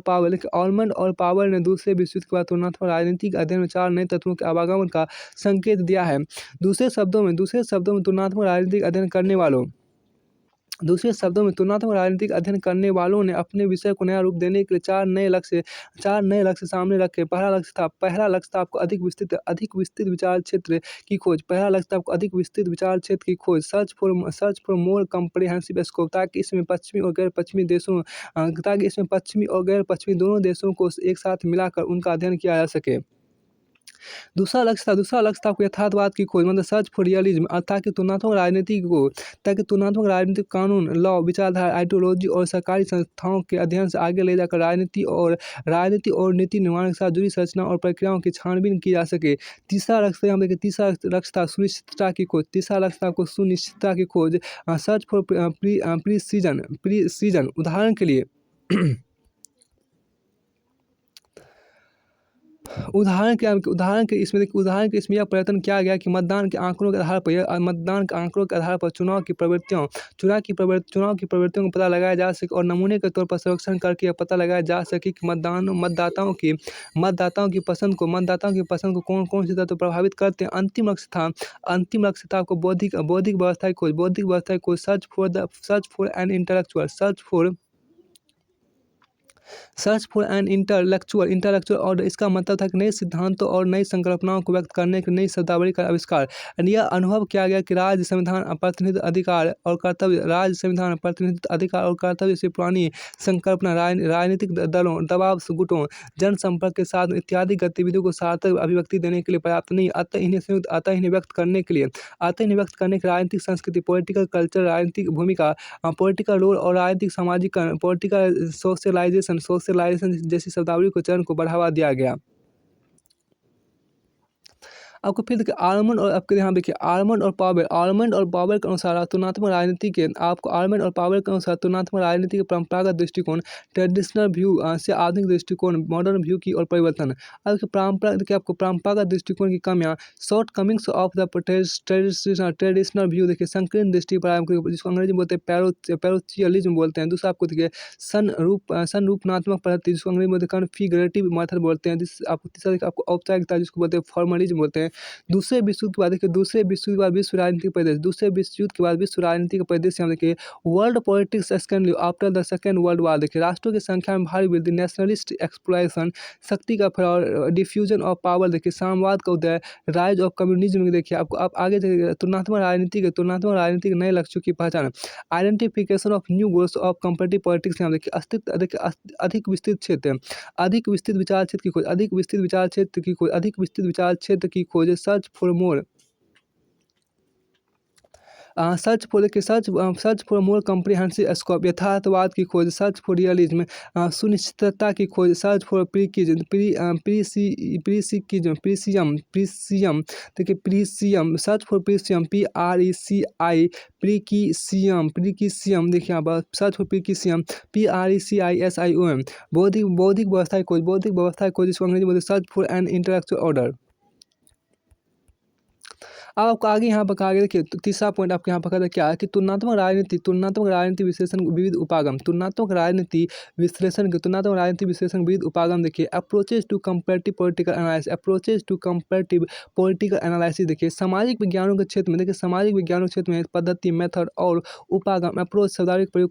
पावर ने दूसरे विश्व युद्ध के बाद तुलनात्मक राजनीति के अध्ययन में 4 नए तत्वों के आवागमन का संकेत दिया है। दूसरे शब्दों में तुलनात्मक राजनीतिक अध्ययन करने वालों ने अपने विषय को नया रूप देने के लिए 4 नए लक्ष्य सामने रखे। पहला लक्ष्य था आपको अधिक विस्तृत विचार क्षेत्र की खोज। Search for more comprehensive scope, ताकि इसमें पश्चिमी और गैर पश्चिमी दोनों देशों को एक साथ मिलाकर उनका अध्ययन किया जा सके। दूसरा लक्ष्य था आपको यथार्थवाद की खोज, मतलब सर्च फॉर रियलिज्म, ताकि तुलनात्मक राजनीतिक कानून, लॉ, विचारधारा, आइडियोलॉजी और सरकारी संस्थाओं के अध्ययन से आगे ले जाकर राजनीति और नीति निर्माण के साथ जुड़ी संरचना और प्रक्रियाओं की छानबीन की जा सके। तीसरा लक्ष्य था सुनिश्चितता की खोज, सर्च फॉर प्रीसीजन। उदाहरण के इसमें यह प्रयत्न किया गया कि मतदान के आंकड़ों के आधार पर चुनाव की प्रवृत्तियों का पता लगाया जा सके और नमूने के तौर पर सर्वेक्षण करके यह पता लगाया जा सके कि मतदाताओं की पसंद को कौन से तत्व प्रभावित करते हैं। अंतिम लक्ष्य था आपको बौद्धिक व्यवस्था की खोज, search for an intellectual order. इसका मतलब था कि नए सिद्धांतों और नई संकल्पनाओं को व्यक्त करने की नई शब्दावली का आविष्कार। यह अनुभव किया गया कि राज्य संविधान प्रतिनिधित्व अधिकार और कर्तव्य से पुरानी संकल्पना राजनीतिक दलों, दबाव गुटों, जनसंपर्क के साथ इत्यादि गतिविधियों को सार्थक अभिव्यक्ति देने के लिए पर्याप्त नहीं। अतः इन्हें व्यक्त करने के लिए राजनीतिक संस्कृति, पॉलिटिकल कल्चर, राजनीतिक भूमिका, पॉलिटिकल रोल और राजनीतिक सामाजिकरण, पॉलिटिकल सोशलाइजेशन जैसी शब्दावली को चरण को बढ़ावा दिया गया। आपको फिर देखिए आर्मंड और पावर के अनुसार तुलनात्मक राजनीति के परंपरागत दृष्टिकोण, ट्रेडिशनल व्यू से आधुनिक दृष्टिकोण, मॉडर्न व्यू की ओर परिवर्तन। आपको परंपरागत दृष्टिकोण की कमियां, shortcomings of the traditional view, देखिए संकीर्ण दृष्टि पर, जिसको अंग्रेजी में बोलते हैं पैरोचियलिज्म बोलते हैं। दूसरा आपको देखिए संरूपनात्मक पद्धति, जिसको अंग्रेजी में कॉन्फिगरेटिव मेथड बोलते हैं। तीसरा आपको औपचारिकता, जिसको बोलते हैं फॉर्मलिज्म बोलते हैं। दूसरे विश्व युद्ध के बाद विश्व राजनीतिक परिदृश्य हम देखिए world politics after the second world war. देखिए राष्ट्रों की संख्या में भारी वृद्धि, नेशनलिस्ट एक्सप्लोरेशन, शक्ति का फैलाव, डिफ्यूजन ऑफ पावर, देखिए साम्यवाद का उदय, राइज ऑफ कम्युनिज्म। देखिए आपको आप आगे तुलनात्मक राजनीति के नए लक्ष्यों की पहचान, identification of new goals of comparative politics. हम देखिए अधिक विस्तृत विचार क्षेत्र की खोज, search for more comprehensive scope, यथार्थवाद की खोज, सर्च फॉर रियलिज्म, सुनिश्चितता की खोज, सर्च फॉर प्रीसिजम, देखिए प्रीसियम, सर्च फॉर प्रीसियम, प्रीकिसियम, देखिए यहाँ पर सर्च फॉर प्रीकिसियम, PRECISIOM, बौद्धिक व्यवस्था की खोज, जिसको अंग्रेजी में search for an intellectual order. अब आपको आगे यहाँ पर कहा गया, देखिए तीसरा पॉइंट आपके यहाँ पर कहा क्या है कि तुलनात्मक राजनीति विश्लेषण विविध उपागम, तुलनात्मक राजनीति विश्लेषण विविध उपागम। देखिए approaches to comparative political analysis, देखिए सामाजिक विज्ञानों के क्षेत्र में पद्धति, मेथड और उपागम, अप्रोच शब्दावली का प्रयोग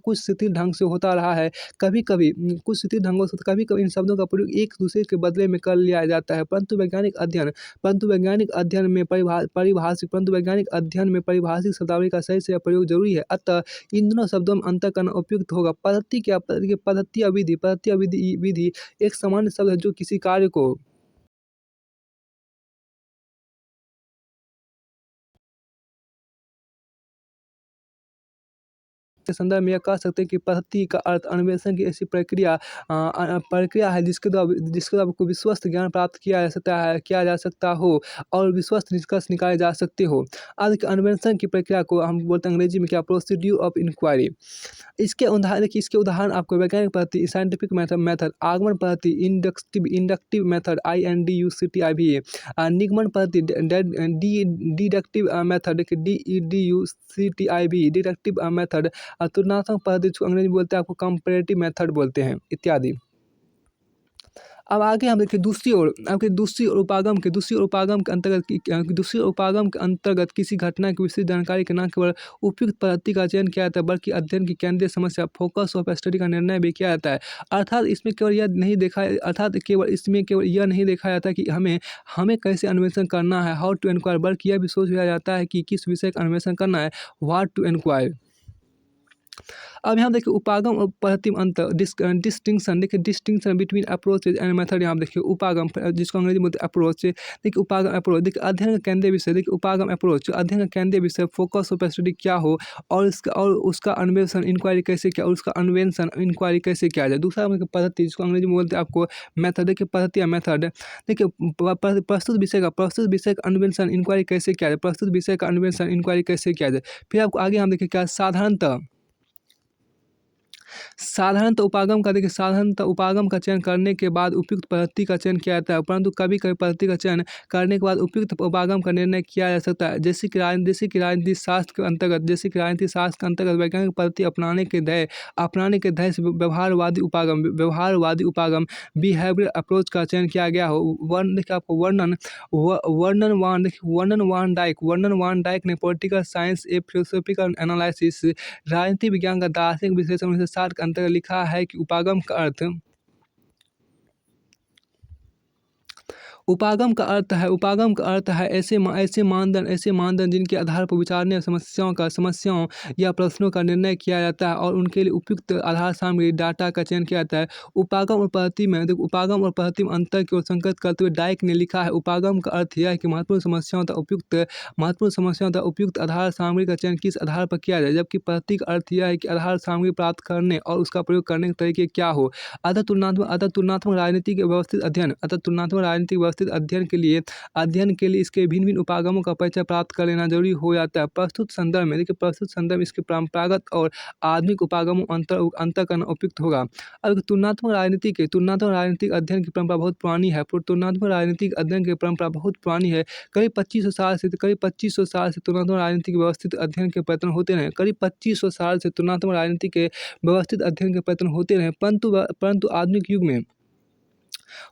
कुछ शिथिल ढंग से होता रहा है। कभी कभी इन शब्दों का प्रयोग एक दूसरे के बदले में कर लिया जाता है, परंतु वैज्ञानिक अध्ययन में परिभाषिक परंतु वैज्ञानिक अध्ययन में परिभाषिक शब्दावली का सही से प्रयोग जरूरी है। अतः इन दोनों शब्दों में अंतर करना उपयुक्त होगा। पद्धति क्या पद्धति या विधि एक सामान्य शब्द है जो किसी कार्य को के संदर्भ में यह कह सकते हैं कि पद्धति का अर्थ अन्वेषण की ऐसी प्रक्रिया है जिसके द्वारा आपको विश्वस्त ज्ञान प्राप्त किया जा सकता हो और विश्वस्त निष्कर्ष निकाले जा सकते हो। आज के अन्वेषण की प्रक्रिया को हम बोलते हैं अंग्रेजी में क्या, प्रोसीड्यूर ऑफ इंक्वायरी। इसके उदाहरण आपको वैज्ञानिक पद्धति साइंटिफिक मेथड, आगमन पद्धति इंडक्टिव मेथड INDUCTIV, निगमन पद्धति deductive method DEDUCTIV, deductive method, तुलनात्मक पद्धति जिसको अंग्रेजी में बोलते हैं आपको कंपैरेटिव मेथड बोलते हैं इत्यादि। अब आगे हम देखिए दूसरी ओर उपागम के अंतर्गत किसी घटना की विस्तृत जानकारी के न केवल उपयुक्त पद्धति का चयन किया जाता है बल्कि अध्ययन की केंद्रीय समस्या फोकस ऑफ स्टडी का निर्णय भी किया जाता है। अर्थात इसमें केवल यह नहीं देखा जाता कि हमें कैसे अन्वेषण करना है, हाउ टू एनक्वायर, बल्कि यह भी सोच लिया जाता है कि किस विषय का अन्वेषण करना है, व्हाट टू एनक्वायर। अब यहाँ देखिए उपागम और पद्धति में अंतर, distinction between approaches and method. यहाँ देखिए उपागम जिसको अंग्रेजी में बोलते हैं अप्रोच, देखिए उपागम अप्रोच, देखिए अध्ययन का केंद्रीय विषय, देखिए उपागम अप्रोच अध्ययन का केंद्रीय विषय फोकस ऑफ स्टडी क्या हो और उसका अन्वेषण इंक्वायरी कैसे किया और उसका अन्वेषण इंक्वायरी कैसे किया जाए। दूसरा पद्धति जिसको अंग्रेजी में बोलते हैं आपको मेथड, देखिए पद्धति या मेथड, देखिए प्रस्तुत विषय का अन्वेषण इंक्वायरी कैसे किया जाए, प्रस्तुत विषय का अन्वेषण इंक्वायरी कैसे किया जाए। फिर आपको आगे हम देखिए क्या साधारणतः उपागम का चयन करने के बाद उपयुक्त पद्धति का चयन किया जाता है, परंतु कभी कभी पद्धति का चयन करने के बाद उपयुक्त उपागम का निर्णय किया जा सकता है। जैसे कि राजनीति शास्त्र के अंतर्गत वैज्ञानिक पद्धति अपनाने के ध्येय से व्यवहारवादी उपागम बिहेवियर अप्रोच का चयन किया गया हो। वर्णन वान डाइक ने पॉलिटिकल साइंस ए फिलोसॉफिकल एनालिसिस राजनीति विज्ञान का दार्शनिक विश्लेषण 1960 के अंतर्गत लिखा है कि उपागम का अर्थ है ऐसे मानदंड जिनके आधार पर विचारने समस्याओं या प्रश्नों का निर्णय किया जाता है और उनके लिए उपयुक्त आधार सामग्री डाटा का चयन किया जाता है। उपागम और पद्धति में अंतर की ओर संकेत करते हुए डाइक ने लिखा है, उपागम का अर्थ यह है कि महत्वपूर्ण समस्याओं तथा उपयुक्त आधार सामग्री का चयन किस आधार पर किया जाए, जबकि पद्धति का अर्थ यह है कि आधार सामग्री प्राप्त करने और उसका प्रयोग करने के तरीके क्या हो। तुलनात्मक राजनीति के व्यवस्थित अध्ययन के लिए इसके भिन्न उपागमों का परिचय प्राप्त कर लेना जरूरी हो जाता है। प्रस्तुत संदर्भ में इसके परंपरागत और आधुनिक उपागमों अंतर करना उपयुक्त होगा। अब तुलनात्मक राजनीतिक अध्ययन की परंपरा बहुत पुरानी है। करीब 2500 साल से तुलनात्मक राजनीति के व्यवस्थित अध्ययन के प्रयत्न होते रहे।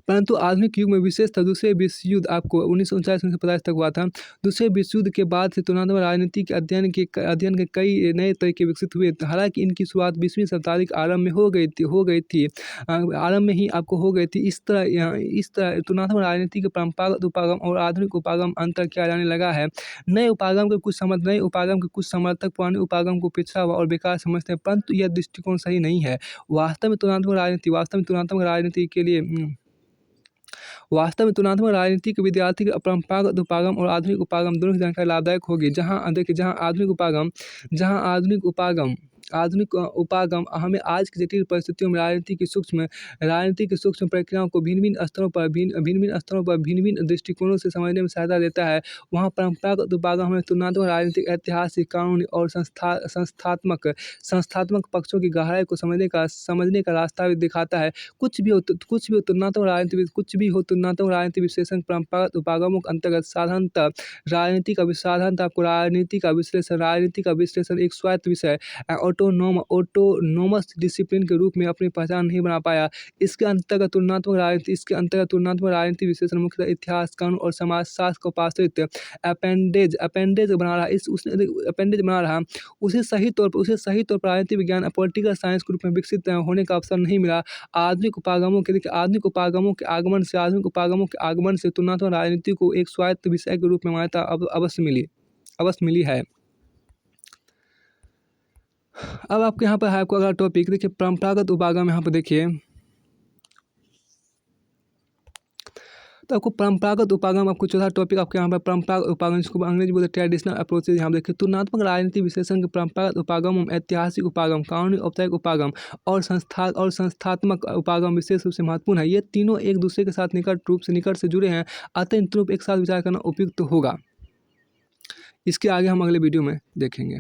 परंतु आधुनिक युग में विशेषतः दूसरे विश्व युद्ध आपको 1939 तक हुआ था। दूसरे विश्व युद्ध के बाद से तुलनात्मक राजनीति के अध्ययन के कई नए तरीके विकसित हुए। हालांकि इनकी शुरुआत 20वीं शताब्दी के आरंभ में हो गई थी। इस तरह तुलनात्मक राजनीति के परंपरागत उपागम और आधुनिक उपागम अंतर किया जाने लगा है। नए उपागम के कुछ समर्थक पुराने उपागम को पिछड़ा हुआ और बेकार समझते हैं, परंतु यह दृष्टिकोण सही नहीं है। वास्तव में तुलनात्मक राजनीति के विद्यार्थी के परंपरागत उपागम और आधुनिक उपागम दोनों की जानकारी लाभदायक होगी। जहाँ आधुनिक उपागम हमें आज की जटिल परिस्थितियों में राजनीति की सूक्ष्म प्रक्रियाओं को भिन्न स्तरों पर भिन्न दृष्टिकोणों से समझने में सहायता देता है। वहाँ परंपरागत उपागम हमें तुलनात्मक राजनीतिक, ऐतिहासिक, कानूनी और संस्थात्मक पक्षों की गहराई को समझने का रास्ता भी दिखाता है। कुछ भी हो तुलनात्मक राजनीति विश्लेषण परंपरागत उपागमों के अंतर्गत साधारणतः राजनीति का विश्लेषण एक स्वायत्त विषय ऑटोनोमस डिसिप्लिन के रूप में अपनी पहचान नहीं बना पाया। इसके अंतर्गत तुलनात्मक राजनीति विश्लेषण मुख्यतः इतिहास, कानून और समाजशास्त्र को आश्रित अपेंडेज बना रहा। उसे सही तौर पर राजनीति विज्ञान पॉलिटिकल साइंस के रूप में विकसित होने का अवसर नहीं मिला। आधुनिक उपागमों के आगमन से तुलनात्मक राजनीति को एक स्वायत्त विषय के रूप में मान्यता अवश्य मिली है। अब आपके यहाँ पर है आपको अगला टॉपिक देखिए, परंपरागत उपागम। यहाँ पर देखिए तो आपको परंपरागत उपागम, आपको चौथा टॉपिक आपके यहाँ पर परंपरागत उपागम, जिसको अंग्रेजी बोलते हैं ट्रेडिशनल अप्रोचेज। यहाँ देखिए तुलनात्मक राजनीति विश्लेषण के परंपरागत उपागम, ऐतिहासिक उपागम, कानूनी औपचारिक उपागम और संस्थात्मक उपागम विशेष रूप से महत्वपूर्ण है। ये तीनों एक दूसरे के साथ निकट से जुड़े हैं, अतः इन तीनों पर एक साथ विचार करना उपयुक्त होगा। इसके आगे हम अगले वीडियो में देखेंगे।